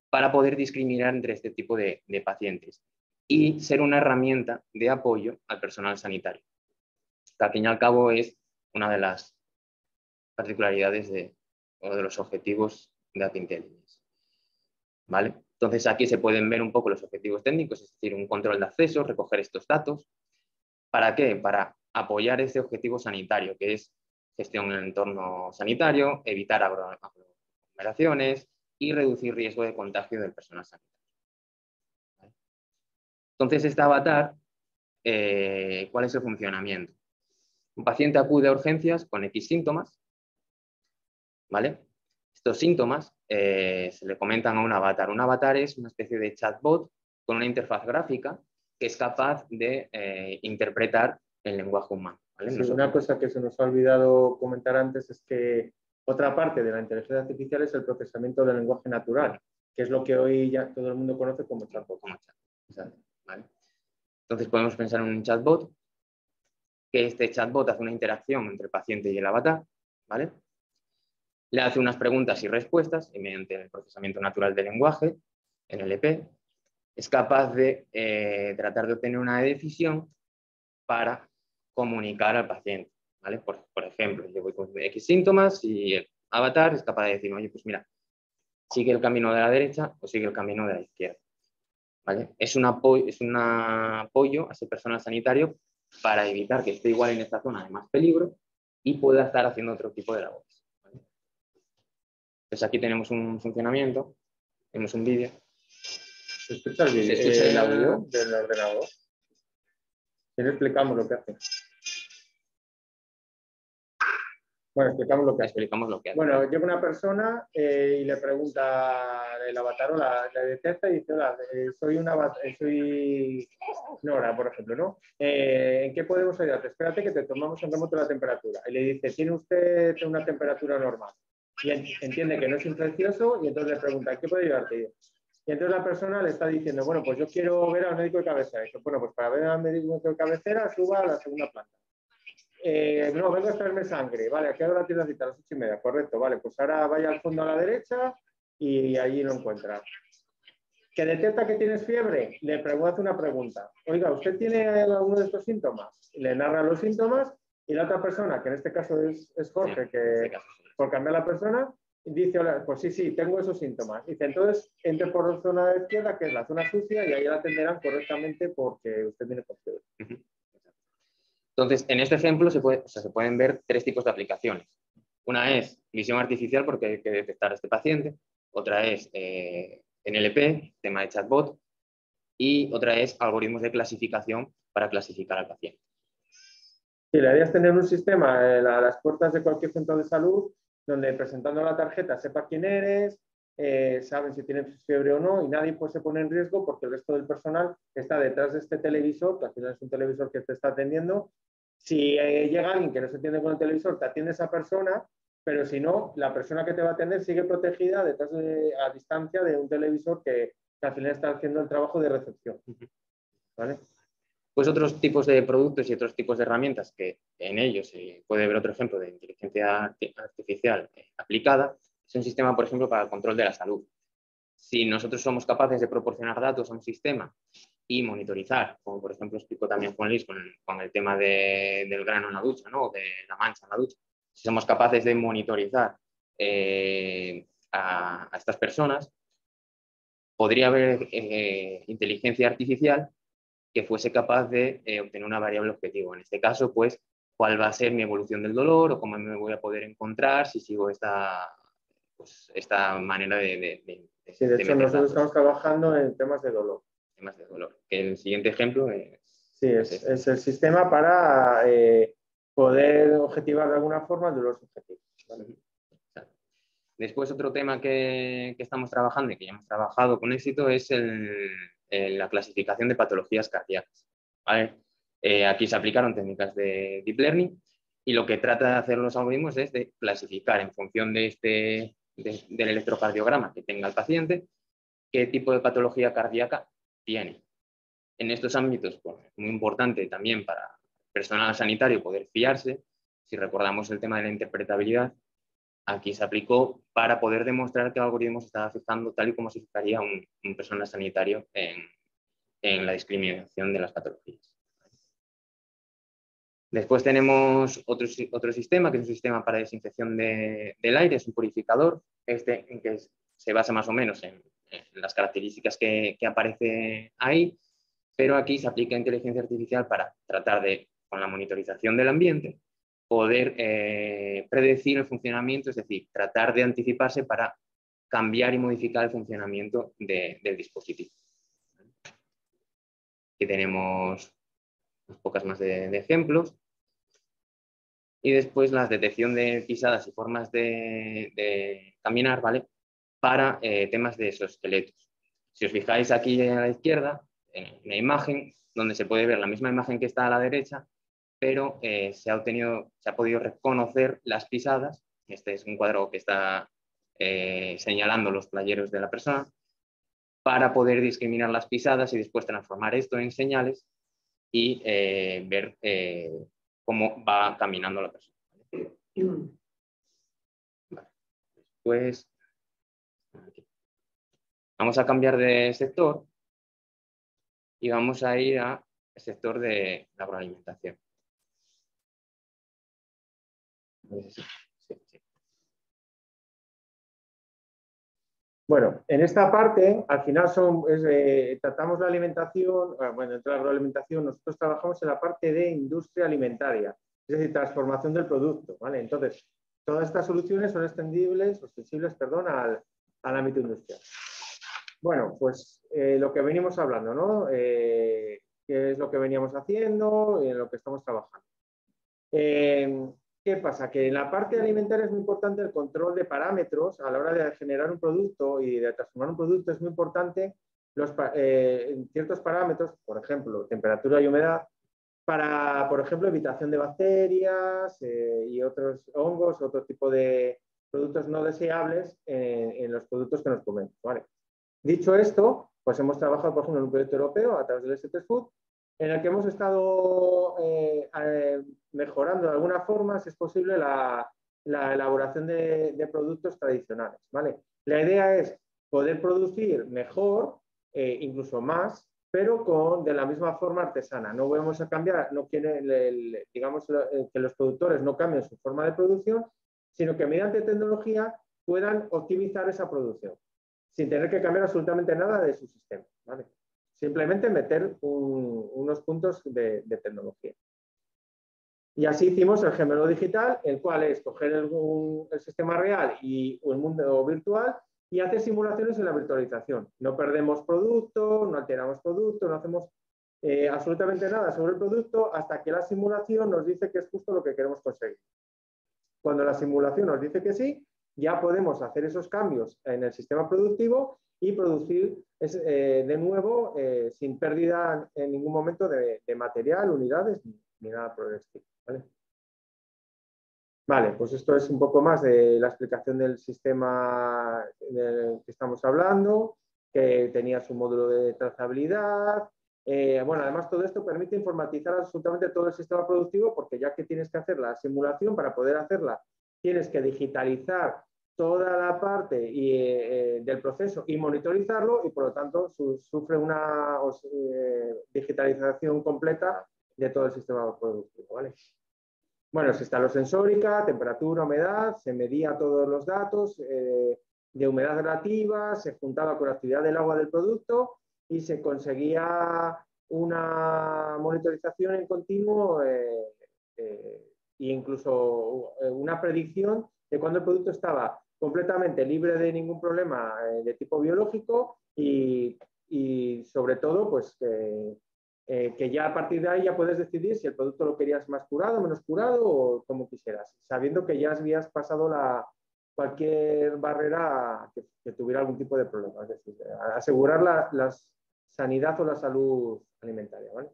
para poder discriminar entre este tipo de pacientes y ser una herramienta de apoyo al personal sanitario. Que al fin y al cabo es una de las particularidades o de los objetivos de Data Intelligence. ¿Vale? Entonces aquí se pueden ver un poco los objetivos técnicos, es decir, un control de acceso, recoger estos datos. ¿Para qué? Para apoyar ese objetivo sanitario, que es gestión en el entorno sanitario, evitar aglomeraciones y reducir riesgo de contagio del personal sanitario. ¿Vale? Entonces, este avatar, ¿cuál es el funcionamiento? Un paciente acude a urgencias con X síntomas, ¿vale? Estos síntomas se le comentan a un avatar. Un avatar es una especie de chatbot con una interfaz gráfica que es capaz de interpretar el lenguaje humano. ¿Vale? Sí, una cosa que se nos ha olvidado comentar antes es que otra parte de la inteligencia artificial es el procesamiento del lenguaje natural, que es lo que hoy ya todo el mundo conoce como chatbot. ¿Vale? Entonces podemos pensar en un chatbot, que este chatbot hace una interacción entre el paciente y el avatar, ¿vale? Le hace unas preguntas y respuestas y mediante el procesamiento natural del lenguaje, NLP, es capaz de tratar de obtener una decisión para comunicar al paciente. ¿Vale? Por ejemplo, yo voy con X síntomas y el avatar es capaz de decir, oye, pues mira, sigue el camino de la derecha o sigue el camino de la izquierda. ¿Vale? Es un apoyo a ese personal sanitario para evitar que esté igual en esta zona de más peligro y pueda estar haciendo otro tipo de labores. ¿Vale? Entonces aquí tenemos un funcionamiento, tenemos un vídeo. ¿Se escucha el vídeo? ¿Se escucha el audio del ordenador? ¿Y le explicamos lo que hace? Bueno, explicamos lo que hace. Bueno, llega una persona y le pregunta el avatar, o la detecta y dice, hola, soy Nora, por ejemplo, ¿no? ¿En qué podemos ayudarte? Espérate que te tomamos en remoto la temperatura. Y le dice, ¿tiene usted una temperatura normal? Y entiende que no es infeccioso y entonces le pregunta, ¿en qué puede ayudarte? Y entonces la persona le está diciendo, bueno, pues yo quiero ver al médico de cabecera. Y dice, bueno, pues para ver al médico de cabecera suba a la segunda planta. No, vengo a extraerme sangre. Vale, aquí ahora tiene la cita a las 8:30. Correcto, vale, pues ahora vaya al fondo a la derecha y allí lo encuentra. ¿Que detecta que tienes fiebre? Le hace una pregunta. Oiga, ¿usted tiene alguno de estos síntomas? Le narra los síntomas y la otra persona, que en este caso es Jorge, que por cambiar la persona, dice, pues sí, tengo esos síntomas. Dice, entonces, entre por la zona de izquierda, que es la zona sucia, y ahí la atenderán correctamente porque usted tiene fiebre. Entonces, en este ejemplo se pueden ver tres tipos de aplicaciones. Una es visión artificial porque hay que detectar a este paciente. Otra es NLP, tema de chatbot. Y otra es algoritmos de clasificación para clasificar al paciente. Sí, la idea es tener un sistema a las puertas de cualquier centro de salud donde presentando la tarjeta sepa quién eres, saben si tienen fiebre o no y nadie pues, se pone en riesgo porque el resto del personal está detrás de este televisor, que al final es un televisor que te está atendiendo. Si llega alguien que no se atiende con el televisor, te atiende esa persona, pero si no, la persona que te va a atender sigue protegida detrás a distancia de un televisor que al final está haciendo el trabajo de recepción. ¿Vale? Pues otros tipos de productos y otros tipos de herramientas que en ellos se puede ver otro ejemplo de inteligencia artificial aplicada es un sistema, por ejemplo, para el control de la salud. Si nosotros somos capaces de proporcionar datos a un sistema y monitorizar, como por ejemplo explicó también Juan Luis con el tema del grano en la ducha, ¿no? O de la mancha en la ducha, si somos capaces de monitorizar a estas personas, podría haber inteligencia artificial que fuese capaz de obtener una variable objetivo. En este caso, pues, cuál va a ser mi evolución del dolor o cómo me voy a poder encontrar si sigo esta manera de sí, de hecho, nosotros estamos trabajando en temas de dolor. Temas de dolor. El siguiente ejemplo es... Sí, es el sistema para poder objetivar de alguna forma el dolor subjetivo. ¿Vale? Después, otro tema que estamos trabajando y que ya hemos trabajado con éxito es la clasificación de patologías cardíacas. ¿Vale? Aquí se aplicaron técnicas de Deep Learning y lo que trata de hacer los algoritmos es de clasificar en función del electrocardiograma que tenga el paciente qué tipo de patología cardíaca tiene. En estos ámbitos, pues, es muy importante también para el personal sanitario poder fiarse. Si recordamos el tema de la interpretabilidad, aquí se aplicó para poder demostrar que el algoritmo se estaba fijando tal y como se fijaría un personal sanitario en la discriminación de las patologías. Después tenemos otro sistema, que es un sistema para desinfección del aire, es un purificador, en que se basa más o menos en las características que aparece ahí, pero aquí se aplica inteligencia artificial para tratar de, con la monitorización del ambiente, poder predecir el funcionamiento, es decir, tratar de anticiparse para cambiar y modificar el funcionamiento del dispositivo. Aquí tenemos unas pocas más de ejemplos. Y después la detección de pisadas y formas de caminar, ¿vale? Para temas de exoesqueletos. Si os fijáis aquí a la izquierda, en la imagen, donde se puede ver la misma imagen que está a la derecha, pero se ha podido reconocer las pisadas. Este es un cuadro que está señalando los playeros de la persona, para poder discriminar las pisadas y después transformar esto en señales y ver cómo va caminando la persona. Vale. Después, vamos a cambiar de sector y vamos a ir al sector de la agroalimentación. Sí. Bueno, en esta parte, al final tratamos la alimentación, bueno, entre la agroalimentación, nosotros trabajamos en la parte de industria alimentaria, es decir, transformación del producto, ¿vale? Entonces, todas estas soluciones son extensibles al ámbito industrial. Bueno, pues lo que venimos hablando, ¿no? ¿Qué es lo que veníamos haciendo y en lo que estamos trabajando? ¿Qué pasa? Que en la parte alimentaria es muy importante el control de parámetros a la hora de generar un producto y de transformar un producto. Es muy importante ciertos parámetros, por ejemplo, temperatura y humedad, para, por ejemplo, evitación de bacterias y otros hongos, otro tipo de productos no deseables en los productos que nos comemos, ¿vale? Dicho esto, pues hemos trabajado, por ejemplo, en un proyecto europeo a través del ST Food, en el que hemos estado mejorando de alguna forma, si es posible, la elaboración de productos tradicionales, ¿vale? La idea es poder producir mejor, incluso más, pero de la misma forma artesana. No vamos a cambiar, no quiere, digamos, que los productores no cambien su forma de producción, sino que mediante tecnología puedan optimizar esa producción, sin tener que cambiar absolutamente nada de su sistema, ¿vale? Simplemente meter unos puntos de tecnología. Y así hicimos el gemelo digital, el cual es coger el sistema real y el mundo virtual y hacer simulaciones en la virtualización. No perdemos producto, no alteramos producto, no hacemos absolutamente nada sobre el producto hasta que la simulación nos dice que es justo lo que queremos conseguir. Cuando la simulación nos dice que sí, ya podemos hacer esos cambios en el sistema productivo y producir de nuevo sin pérdida en ningún momento de material, unidades ni nada por el estilo. ¿Vale? Vale, pues esto es un poco más de la explicación del sistema del que estamos hablando, que tenía su módulo de trazabilidad. Bueno, además todo esto permite informatizar absolutamente todo el sistema productivo, porque ya que tienes que hacer la simulación, para poder hacerla tienes que digitalizar toda la parte del proceso y monitorizarlo, y por lo tanto sufre una digitalización completa de todo el sistema productivo. ¿Vale? Bueno, se instaló sensórica, temperatura, humedad, se medía todos los datos de humedad relativa, se juntaba con la actividad del agua del producto y se conseguía una monitorización en continuo e incluso una predicción de cuando el producto estaba completamente libre de ningún problema de tipo biológico y sobre todo, pues que ya a partir de ahí ya puedes decidir si el producto lo querías más curado, menos curado o como quisieras, sabiendo que ya habías pasado cualquier barrera que tuviera algún tipo de problema, es decir, asegurar la sanidad o la salud alimentaria. ¿Vale?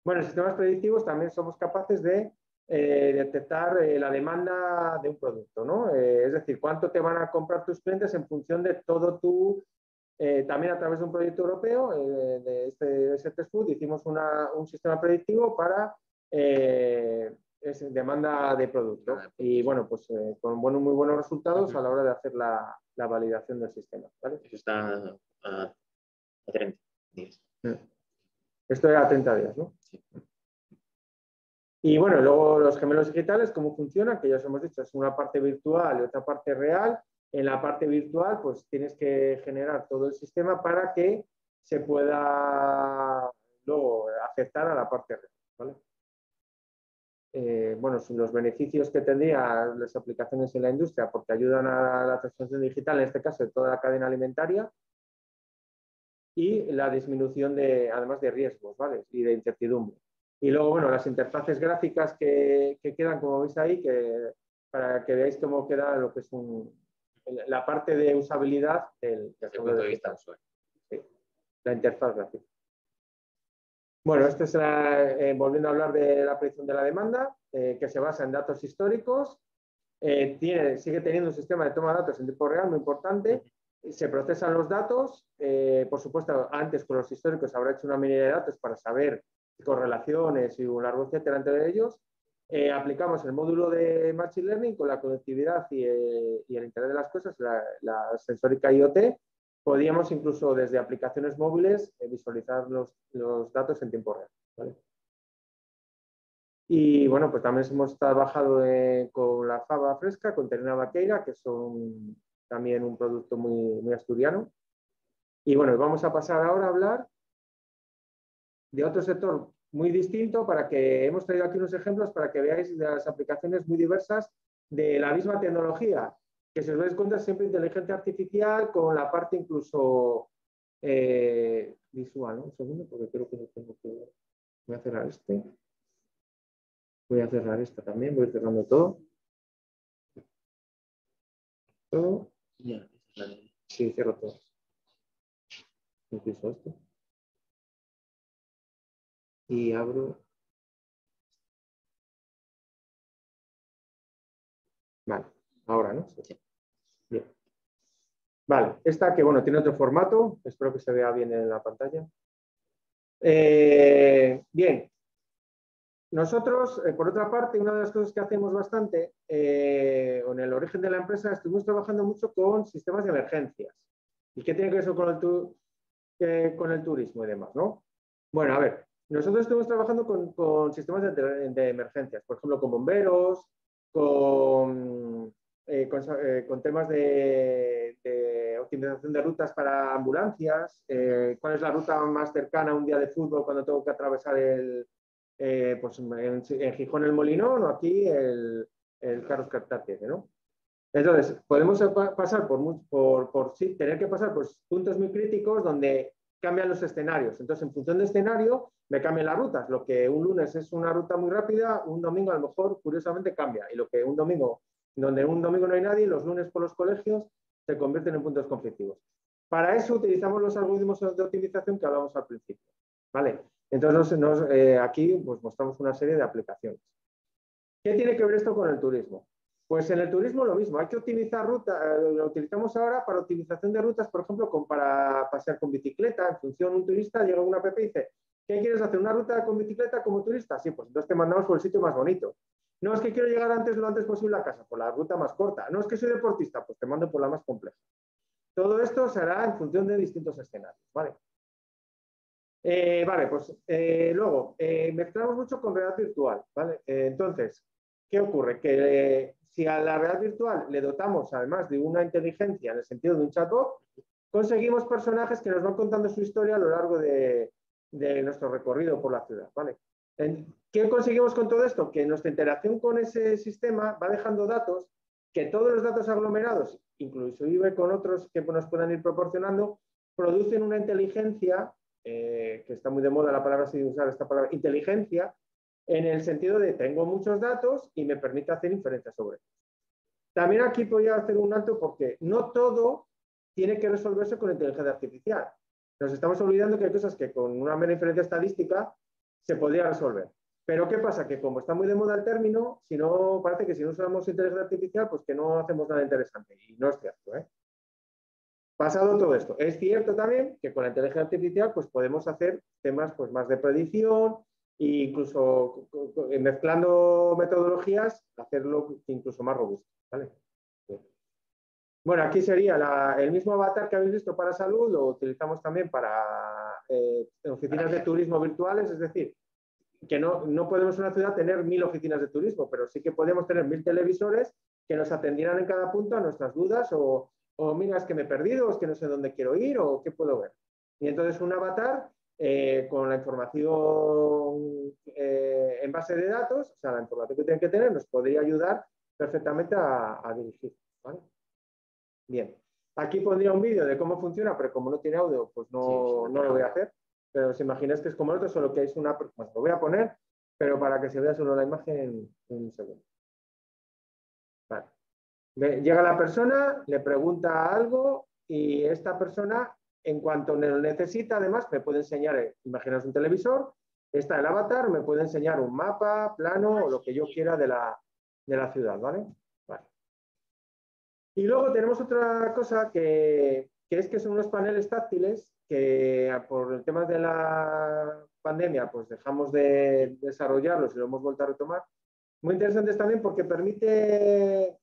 Bueno, en sistemas predictivos también somos capaces de detectar la demanda de un producto, ¿no? Es decir, cuánto te van a comprar tus clientes en función de todo tu... también a través de un proyecto europeo de ST Food hicimos un sistema predictivo para demanda de producto y bueno, pues con muy buenos resultados a la hora de hacer la validación del sistema. ¿Vale? Eso está a 30 días. Esto era a 30 días, ¿no? Sí. Y bueno, luego los gemelos digitales, ¿cómo funcionan? Que ya os hemos dicho, es una parte virtual y otra parte real. En la parte virtual, pues tienes que generar todo el sistema para que se pueda luego afectar a la parte real. ¿Vale? Bueno, los beneficios que tendrían las aplicaciones en la industria, porque ayudan a la transformación digital, en este caso de toda la cadena alimentaria, y la disminución además de riesgos, ¿vale? Y de incertidumbre. Y luego, bueno, las interfaces gráficas que quedan, como veis ahí, para que veáis cómo queda lo que es la parte de usabilidad del punto de vista usuario. Sí, la interfaz gráfica. Bueno, esto es volviendo a hablar de la predicción de la demanda, que se basa en datos históricos. Sigue teniendo un sistema de toma de datos en tiempo real muy importante. Se procesan los datos. Por supuesto, antes con los históricos habrá hecho una minería de datos para saber correlaciones y un largo etcétera entre ellos. Aplicamos el módulo de Machine Learning con la conectividad y el Internet de las cosas, la sensórica IoT. Podíamos incluso desde aplicaciones móviles visualizar los datos en tiempo real. ¿Vale? Y bueno, pues también hemos trabajado con la fava fresca, con Terena Vaqueira, que son también un producto muy asturiano. Y bueno, vamos a pasar ahora a hablar de otro sector muy distinto, para que hemos traído aquí unos ejemplos para que veáis las aplicaciones muy diversas de la misma tecnología, que si os dais cuenta es siempre inteligencia artificial con la parte incluso visual, ¿no? Un segundo, porque creo que no tengo que... Voy a cerrar este. Voy a cerrar esta también, voy cerrando todo. Todo. Sí, cierro todo. Incluso esto. Y abro. Vale, ahora, ¿no? Sí. Bien. Vale, esta que bueno, tiene otro formato, espero que se vea bien en la pantalla. Bien. Nosotros, por otra parte, una de las cosas que hacemos bastante, en el origen de la empresa, estuvimos trabajando mucho con sistemas de emergencias. ¿Y qué tiene que ver eso con el turismo y demás, no? Bueno, a ver, nosotros estuvimos trabajando con sistemas de emergencias, por ejemplo, con bomberos, con temas de optimización de rutas para ambulancias, cuál es la ruta más cercana a un día de fútbol cuando tengo que atravesar pues en Gijón el Molinón o aquí el Carlos Cartagena, ¿no? Entonces, podemos pasar tener que pasar por puntos muy críticos donde cambian los escenarios. Entonces, en función de escenario, me cambian las rutas. Lo que un lunes es una ruta muy rápida, un domingo a lo mejor, curiosamente, cambia. Y lo que un domingo donde un domingo no hay nadie, los lunes por los colegios se convierten en puntos conflictivos. Para eso utilizamos los algoritmos de optimización que hablamos al principio. ¿Vale? Entonces, aquí pues, mostramos una serie de aplicaciones. ¿Qué tiene que ver esto con el turismo? Pues en el turismo lo mismo, hay que optimizar rutas, lo utilizamos ahora para optimización de rutas, por ejemplo, para pasear con bicicleta. En función, un turista llega a una app y dice, ¿qué quieres hacer? ¿Una ruta con bicicleta como turista? Sí, pues entonces te mandamos por el sitio más bonito. No, es que quiero llegar lo antes posible a casa, por la ruta más corta. No, es que soy deportista, pues te mando por la más compleja. Todo esto se hará en función de distintos escenarios, ¿vale? Vale, pues luego, mezclamos mucho con realidad virtual, ¿vale? Entonces, ¿qué ocurre? Que si a la realidad virtual le dotamos, además de una inteligencia en el sentido de un chatbot, conseguimos personajes que nos van contando su historia a lo largo de nuestro recorrido por la ciudad, ¿vale? ¿Qué conseguimos con todo esto? Que nuestra interacción con ese sistema va dejando datos, que todos los datos aglomerados, inclusive con otros que nos puedan ir proporcionando, producen una inteligencia, que está muy de moda la palabra, sin usar esta palabra, inteligencia, en el sentido de tengo muchos datos y me permite hacer inferencias sobre ellos. También aquí voy a hacer un alto porque no todo tiene que resolverse con inteligencia artificial. Nos estamos olvidando que hay cosas que con una mera inferencia estadística se podría resolver. Pero ¿qué pasa? Que como está muy de moda el término, parece que si no usamos inteligencia artificial, pues que no hacemos nada interesante. Y no es cierto, ¿eh? Pasado todo esto, es cierto también que con la inteligencia artificial pues podemos hacer temas pues, más de predicción e incluso mezclando metodologías, hacerlo incluso más robusto, ¿vale? Bueno, aquí sería el mismo avatar que habéis visto para salud, lo utilizamos también para oficinas de turismo virtuales, es decir, que no podemos en una ciudad tener 1000 oficinas de turismo, pero sí que podemos tener 1000 televisores que nos atendieran en cada punto a nuestras dudas o mira, es que me he perdido, es que no sé dónde quiero ir o qué puedo ver. Y entonces un avatar con la información en base de datos, o sea, la información que tienen que tener, nos podría ayudar perfectamente a dirigir, ¿vale? Bien, aquí pondría un vídeo de cómo funciona, pero como no tiene audio, pues no lo voy a hacer. Pero os imagináis que es como el otro, solo que es una... Bueno, lo voy a poner, pero para que se vea solo la imagen en un segundo. Vale. Llega la persona, le pregunta algo y esta persona, en cuanto lo necesita, además, me puede enseñar, imaginaos un televisor, está el avatar, me puede enseñar un mapa, plano o lo que yo quiera de la ciudad, ¿vale? Vale. Y luego tenemos otra cosa que son unos paneles táctiles que por el tema de la pandemia pues dejamos de desarrollarlos y lo hemos vuelto a retomar. Muy interesantes también porque permite,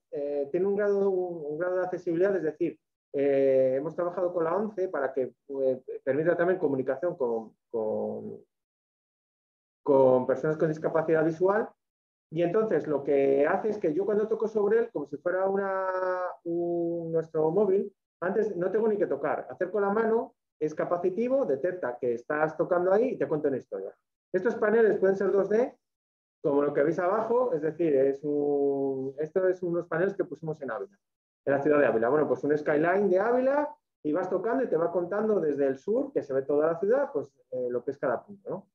tiene un grado de accesibilidad, es decir, hemos trabajado con la ONCE para que permita también comunicación con personas con discapacidad visual. Y entonces lo que hace es que yo cuando toco sobre él, como si fuera nuestro móvil, antes no tengo ni que tocar. Acerco la mano, es capacitivo, detecta que estás tocando ahí y te cuenta una historia. Estos paneles pueden ser 2D, como lo que veis abajo, es decir, esto es unos paneles que pusimos en Ávila, en la ciudad de Ávila. Bueno, pues un skyline de Ávila y vas tocando y te va contando desde el sur, que se ve toda la ciudad, pues lo que es cada punto, ¿no?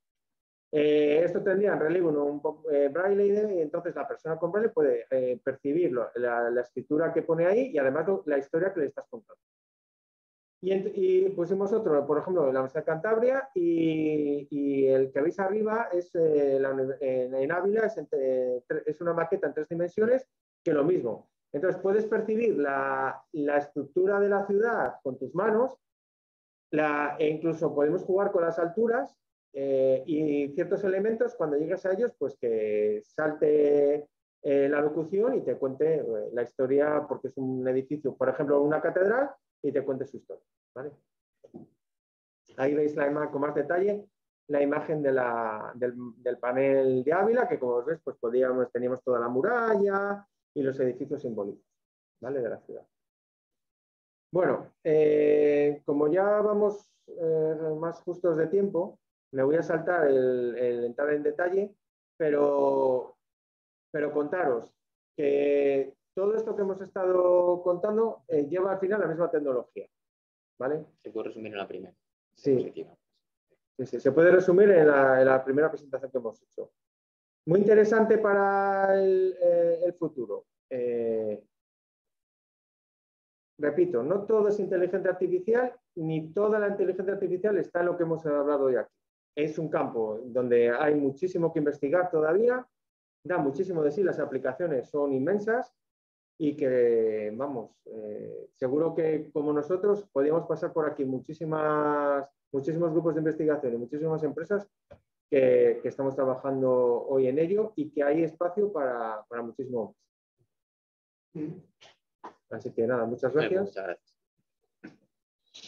Esto tendría en relieve un braille y entonces la persona con braille puede percibir la escritura que pone ahí y además la historia que le estás contando. Y pusimos otro, por ejemplo, la Universidad de Cantabria y el que veis arriba es en Ávila, es una maqueta en 3 dimensiones que lo mismo. Entonces puedes percibir la estructura de la ciudad con tus manos e incluso podemos jugar con las alturas y ciertos elementos, cuando llegas a ellos, pues que salte la locución y te cuente la historia, porque es un edificio, por ejemplo, una catedral, y te cuente su historia, ¿vale? Ahí veis con más detalle la imagen del panel de Ávila, que como veis, pues teníamos toda la muralla y los edificios simbólicos, ¿vale? De la ciudad. Bueno, como ya vamos más justos de tiempo, me voy a saltar el entrar en detalle, pero contaros que todo esto que hemos estado contando lleva al final la misma tecnología, ¿vale? Se puede resumir en la primera. Sí. Sí, se puede resumir en la primera presentación que hemos hecho. Muy interesante para el futuro. repito, no todo es inteligencia artificial, ni toda la inteligencia artificial está en lo que hemos hablado hoy aquí. Es un campo donde hay muchísimo que investigar todavía, da muchísimo de sí, las aplicaciones son inmensas y que, vamos, seguro que como nosotros podríamos pasar por aquí muchísimos grupos de investigación y muchísimas empresas que estamos trabajando hoy en ello y que hay espacio para muchísimo más. Así que nada, muchas gracias. Muchas gracias.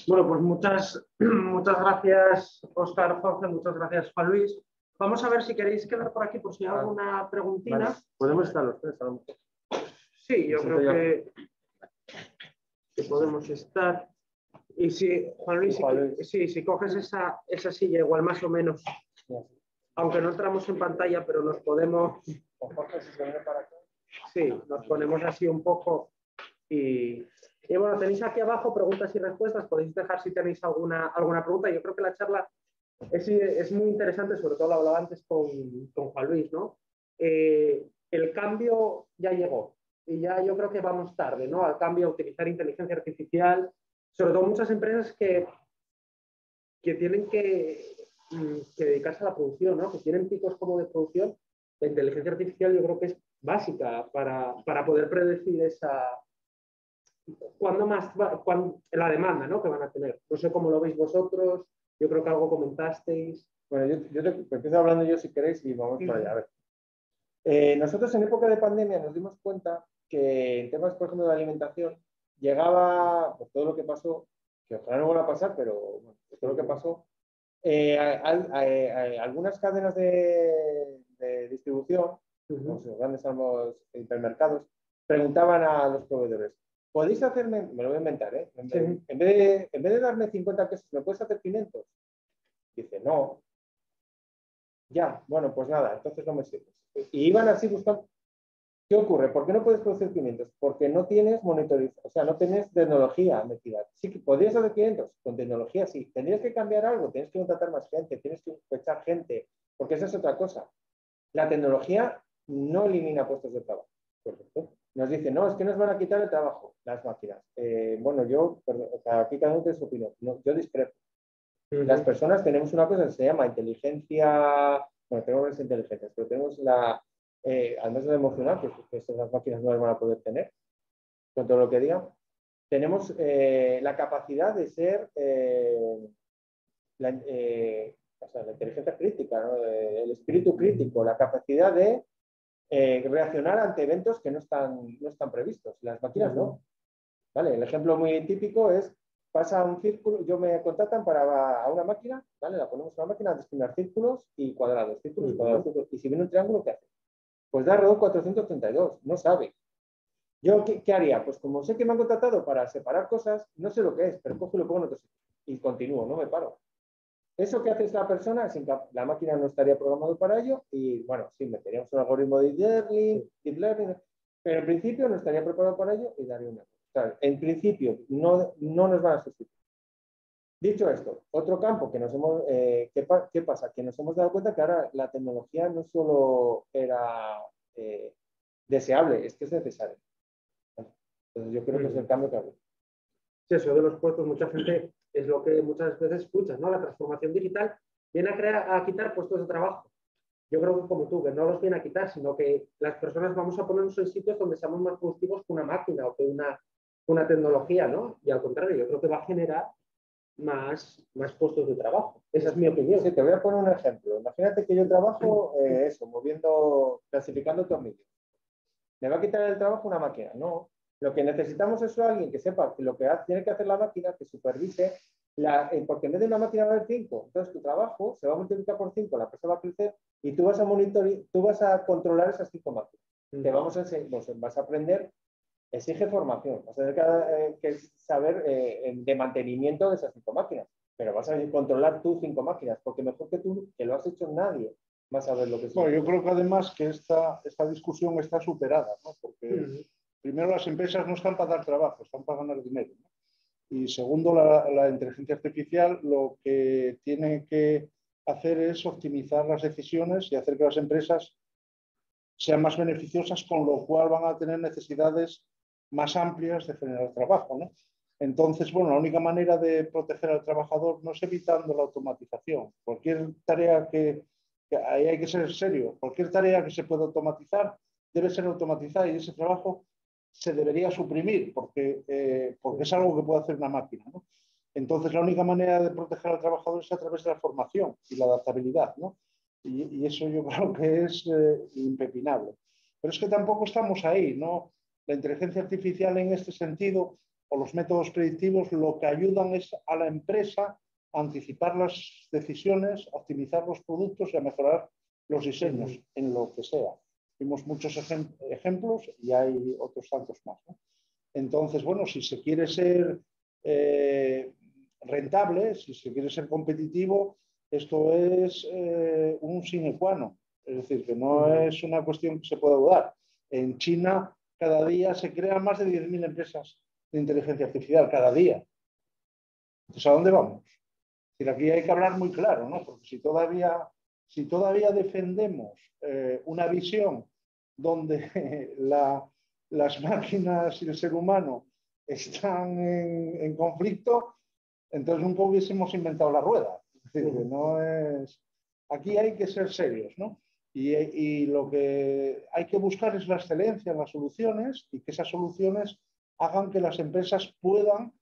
Bueno, pues muchas gracias, Óscar, Jorge, muchas gracias, Juan Luis. Vamos a ver si queréis quedar por aquí por si hay alguna preguntita. Vale. Podemos estar los tres a lo mejor. Sí, yo creo que podemos estar. Y si, Juan Luis, si coges esa silla igual más o menos, aunque no entramos en pantalla, pero nos podemos... Sí, nos ponemos así un poco y bueno, tenéis aquí abajo preguntas y respuestas, podéis dejar si tenéis alguna pregunta. Yo creo que la charla es muy interesante, sobre todo lo hablaba antes con Juan Luis, ¿no? El cambio ya llegó y ya yo creo que vamos tarde, ¿no? Al cambio a utilizar inteligencia artificial, sobre todo muchas empresas que tienen que dedicarse a la producción, ¿no? Que tienen picos como de producción. La inteligencia artificial yo creo que es básica para poder predecir la demanda, ¿no? Que van a tener. No sé cómo lo veis vosotros, yo creo que algo comentasteis. Bueno, yo empiezo hablando yo si queréis y vamos para allá. A ver. Nosotros en época de pandemia nos dimos cuenta que en temas, por ejemplo, de alimentación, llegaba, pues, todo lo que pasó, que ojalá no vuelva a pasar, pero bueno, pues, todo lo que pasó, algunas cadenas de distribución, los grandes hipermercados, preguntaban a los proveedores, ¿podéis hacerme, me lo voy a inventar, en vez de darme 50 quesos, ¿me puedes hacer 500? Dice, no. Ya, bueno, pues nada, entonces no me sirves. Y iban así buscando. ¿Qué ocurre? ¿Por qué no puedes producir 500? Porque no tienes monitorización, o sea, no tienes tecnología metida. Sí que podrías hacer 500, con tecnología sí. Tendrías que cambiar algo, tienes que contratar más gente, tienes que echar gente, porque esa es otra cosa. La tecnología no elimina puestos de trabajo. Perfecto. Nos dicen, no, es que nos van a quitar el trabajo, las máquinas. Bueno, aquí cada uno tiene su opinión. No, yo discrepo. Las personas tenemos una cosa que se llama inteligencia, bueno, tenemos varias inteligencias, pero tenemos además de la emocional, que las máquinas no las van a poder tener, con todo lo que digan, tenemos la capacidad de ser la inteligencia crítica, ¿no? El espíritu crítico, la capacidad de reaccionar ante eventos que no están previstos. Las máquinas no. ¿Vale? El ejemplo muy típico es, pasa un círculo, me contratan a una máquina, ¿vale? La ponemos en una máquina a discriminar círculos y cuadrados, círculos y cuadrados, y si viene un triángulo, ¿qué hace? Pues da error 432, no sabe. ¿Yo qué haría? Pues como sé que me han contratado para separar cosas, no sé lo que es, pero cojo y lo pongo en otro sitio y continúo, no me paro. Eso que hace esta persona, la máquina no estaría programado para ello y, bueno, sí, meteríamos un algoritmo de deep learning, pero en principio no estaría preparado para ello y daría un error. O sea, en principio no nos van a sustituir. Dicho esto, otro campo que ¿qué pasa? Que nos hemos dado cuenta que ahora la tecnología no solo era deseable, es que es necesario. Entonces yo creo que es el cambio que había. Sí, eso de los puestos, mucha gente es lo que muchas veces escuchas, ¿no? La transformación digital viene a quitar puestos de trabajo. Yo creo que como tú, que no los viene a quitar, sino que las personas vamos a ponernos en sitios donde seamos más productivos que una máquina o que una tecnología, ¿no? Y al contrario, yo creo que va a generar más puestos de trabajo. Esa es mi opinión. Sí, te voy a poner un ejemplo. Imagínate que yo trabajo clasificando tornillos. ¿Me va a quitar el trabajo una máquina? No. Lo que necesitamos es alguien que sepa que lo que tiene que hacer la máquina, que supervise, porque en vez de una máquina va a haber 5. Entonces tu trabajo se va a multiplicar por 5, la empresa va a crecer y tú vas a controlar esas 5 máquinas. Te vamos a enseñar, vas a aprender, exige formación, vas a tener que saber de mantenimiento de esas 5 máquinas, pero vas a controlar tú 5 máquinas, porque mejor que tú, que lo has hecho nadie, vas a ver lo que es. Bueno, yo creo que además que esta discusión está superada, ¿no? Porque primero las empresas no están para dar trabajo, están para ganar dinero, ¿no? Y segundo, la inteligencia artificial lo que tiene que hacer es optimizar las decisiones y hacer que las empresas sean más beneficiosas, con lo cual van a tener necesidades más amplias de generar trabajo, ¿no? Entonces, bueno, la única manera de proteger al trabajador no es evitando la automatización. Cualquier tarea que ahí hay que ser serio, cualquier tarea que se pueda automatizar debe ser automatizada, y ese trabajo se debería suprimir porque es algo que puede hacer una máquina, ¿no? Entonces, la única manera de proteger al trabajador es a través de la formación y la adaptabilidad, ¿no? Y eso yo creo que es impepinable. Pero es que tampoco estamos ahí, ¿no? La inteligencia artificial en este sentido, o los métodos predictivos, lo que ayudan es a la empresa a anticipar las decisiones, a optimizar los productos y a mejorar los diseños en lo que sea. Vimos muchos ejemplos y hay otros tantos más, ¿no? Entonces, bueno, si se quiere ser rentable, si se quiere ser competitivo, esto es un sine qua non. Es decir, que no es una cuestión que se pueda dudar. En China, cada día se crean más de 10.000 empresas de inteligencia artificial, cada día. Entonces, ¿a dónde vamos? Es decir, aquí hay que hablar muy claro, ¿no? Porque si todavía defendemos una visión donde las máquinas y el ser humano están en conflicto, entonces nunca hubiésemos inventado la rueda. Es decir, que no es... Aquí hay que ser serios, ¿no? Y lo que hay que buscar es la excelencia en las soluciones, y que esas soluciones hagan que las empresas puedan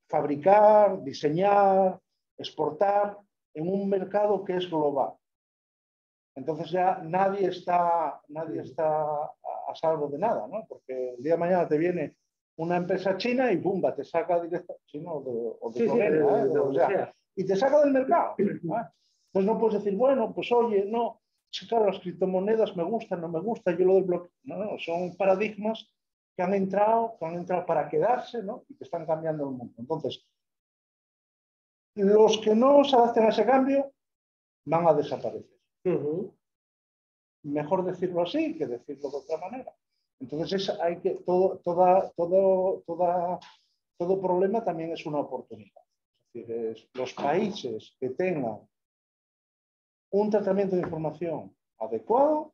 fabricar, diseñar, exportar en un mercado que es global. Entonces ya nadie está a salvo de nada, ¿no? Porque el día de mañana te viene una empresa china y ¡bumba! Te saca directo, chino o de Corea, y te saca del mercado. Pues no puedes decir, bueno, pues oye, no, claro, las criptomonedas me gustan, no me gustan, yo lo del bloque. No, son paradigmas que han entrado para quedarse, ¿no? Y que están cambiando el mundo. Entonces, los que no se adapten a ese cambio van a desaparecer. Mejor decirlo así que decirlo de otra manera. Entonces, hay que todo problema también es una oportunidad. Es decir, los países que tengan un tratamiento de información adecuado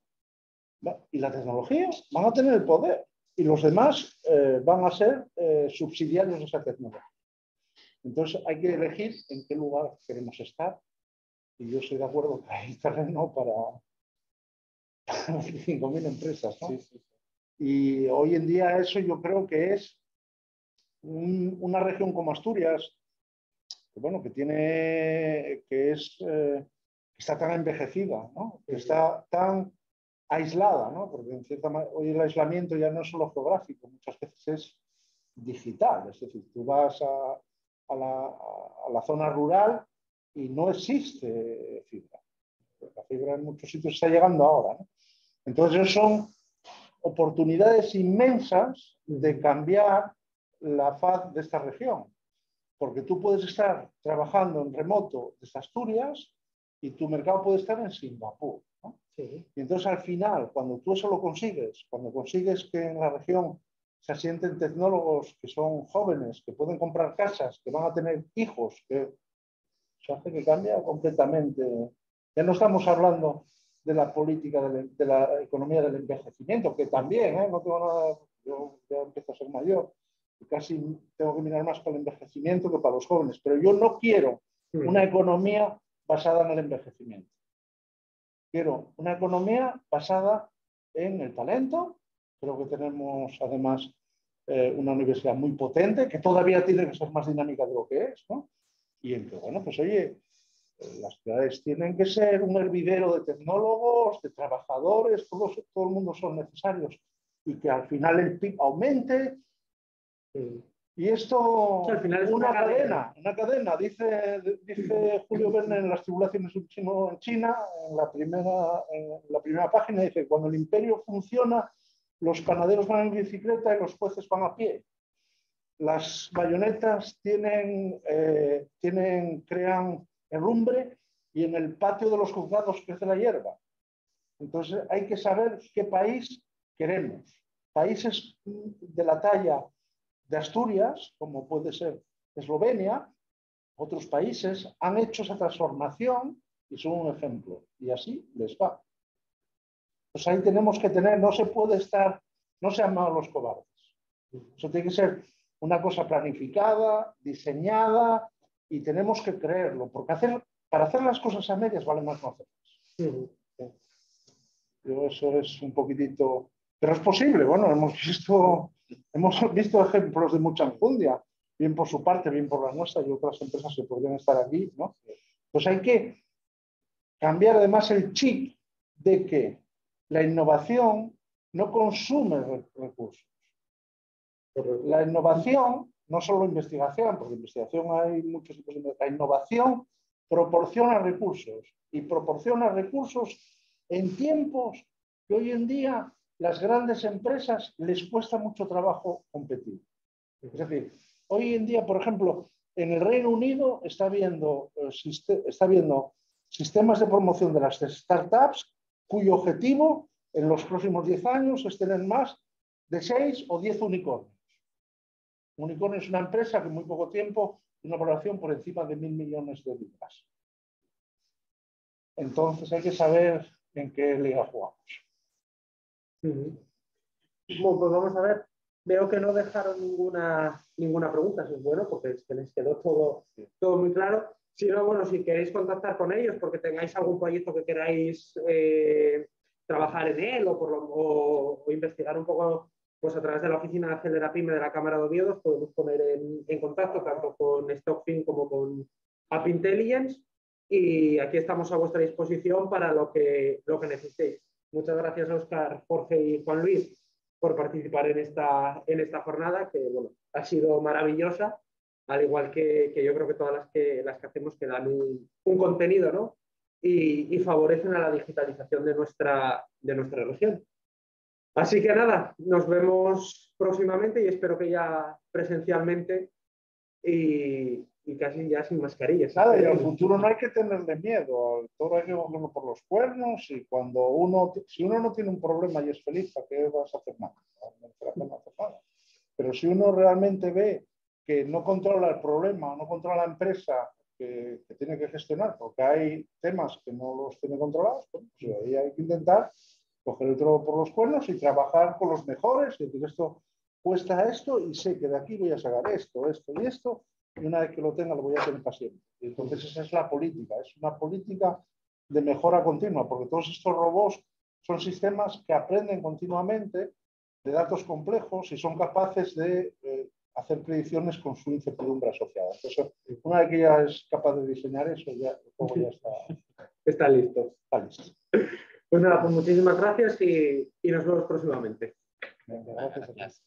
y la tecnología van a tener el poder, y los demás van a ser subsidiarios de esa tecnología. Entonces, hay que elegir en qué lugar queremos estar, y yo estoy de acuerdo que hay terreno para 5.000 empresas, ¿no? Sí. Y hoy en día eso yo creo que es una región como Asturias, que, bueno, que está tan envejecida, ¿no? Que está tan aislada, ¿no? Porque en cierta manera hoy el aislamiento ya no es solo geográfico, muchas veces es digital. Es decir, tú vas a la zona rural y no existe fibra. La fibra en muchos sitios está llegando ahora, ¿no? Entonces son oportunidades inmensas de cambiar la faz de esta región, porque tú puedes estar trabajando en remoto desde Asturias y tu mercado puede estar en Singapur, ¿no? Sí. Y entonces al final, cuando tú eso lo consigues, cuando consigues que en la región se asienten tecnólogos que son jóvenes, que pueden comprar casas, que van a tener hijos, que se hace que cambia completamente. Ya no estamos hablando de la política de la economía del envejecimiento, que también, no tengo nada, yo ya empiezo a ser mayor y casi tengo que mirar más para el envejecimiento que para los jóvenes, pero yo no quiero una economía basada en el envejecimiento. Quiero una economía basada en el talento. Creo que tenemos además una universidad muy potente, que todavía tiene que ser más dinámica de lo que es, ¿no? Y en que, bueno, pues oye, las ciudades tienen que ser un hervidero de tecnólogos, de trabajadores, todo el mundo son necesarios, y que al final el PIB aumente. Y esto, o sea, al final es una cadena. Dice Julio Verne en las tribulaciones de un chino en China, en la primera página, dice: cuando el imperio funciona, los panaderos van en bicicleta y los jueces van a pie. Las bayonetas crean herrumbre, y en el patio de los juzgados crece la hierba. Entonces hay que saber qué país queremos. Países de la talla de Asturias, como puede ser Eslovenia, otros países han hecho esa transformación y son un ejemplo. Y así les va. Pues ahí tenemos que tener, no se puede estar, no sean malos los cobardes. Eso tiene que ser una cosa planificada, diseñada, y tenemos que creerlo, porque para hacer las cosas a medias vale más no hacerlas. Yo eso es un poquitito... Pero es posible, bueno, hemos visto ejemplos de mucha enjundia, bien por su parte, bien por la nuestra, y otras empresas que podrían estar aquí, ¿no? Pues hay que cambiar además el chip de que la innovación no consume recursos. La innovación, no solo investigación, porque investigación hay muchos tipos de investigación, la innovación proporciona recursos y proporciona recursos en tiempos que hoy en día las grandes empresas les cuesta mucho trabajo competir. Es decir, hoy en día, por ejemplo, en el Reino Unido está habiendo sistemas de promoción de las startups cuyo objetivo en los próximos 10 años es tener más de 6 o 10 unicornios. Un unicornio es una empresa que en muy poco tiempo tiene una valoración por encima de 1.000 millones de libras. Entonces hay que saber en qué liga jugamos. Bueno, pues vamos a ver. Veo que no dejaron ninguna pregunta, eso es bueno, porque es que les quedó todo muy claro. Si no, bueno, si queréis contactar con ellos porque tengáis algún proyecto que queráis trabajar en él o investigar un poco, pues a través de la oficina de Acelera Pyme de la Cámara de Oviedo, os podemos poner en contacto tanto con StockFin como con App Intelligence, y aquí estamos a vuestra disposición para lo que necesitéis. Muchas gracias, Óscar, Jorge y Juan Luis, por participar en esta jornada, que bueno, ha sido maravillosa, al igual que yo creo que todas las que hacemos, que dan un contenido, ¿no? Y favorecen a la digitalización de nuestra región. Así que nada, nos vemos próximamente y espero que ya presencialmente y casi ya sin mascarillas. Nada, y al futuro no hay que tenerle miedo, al toro hay que cogerlo por los cuernos, y si uno no tiene un problema y es feliz, ¿para qué vas a hacer nada? No hacer nada. Pero si uno realmente ve que no controla el problema, no controla la empresa que tiene que gestionar, porque hay temas que no los tiene controlados, pues ahí hay que intentar coger el toro por los cuernos y trabajar con los mejores, y decir, esto cuesta esto y sé que de aquí voy a sacar esto y esto, y una vez que lo tenga lo voy a tener para siempre. Y entonces esa es la política, es una política de mejora continua, porque todos estos robots son sistemas que aprenden continuamente de datos complejos y son capaces de hacer predicciones con su incertidumbre asociada. Entonces, una vez que ya es capaz de diseñar eso, luego ya está listo. Está listo. Pues nada, pues muchísimas gracias y nos vemos próximamente. Gracias.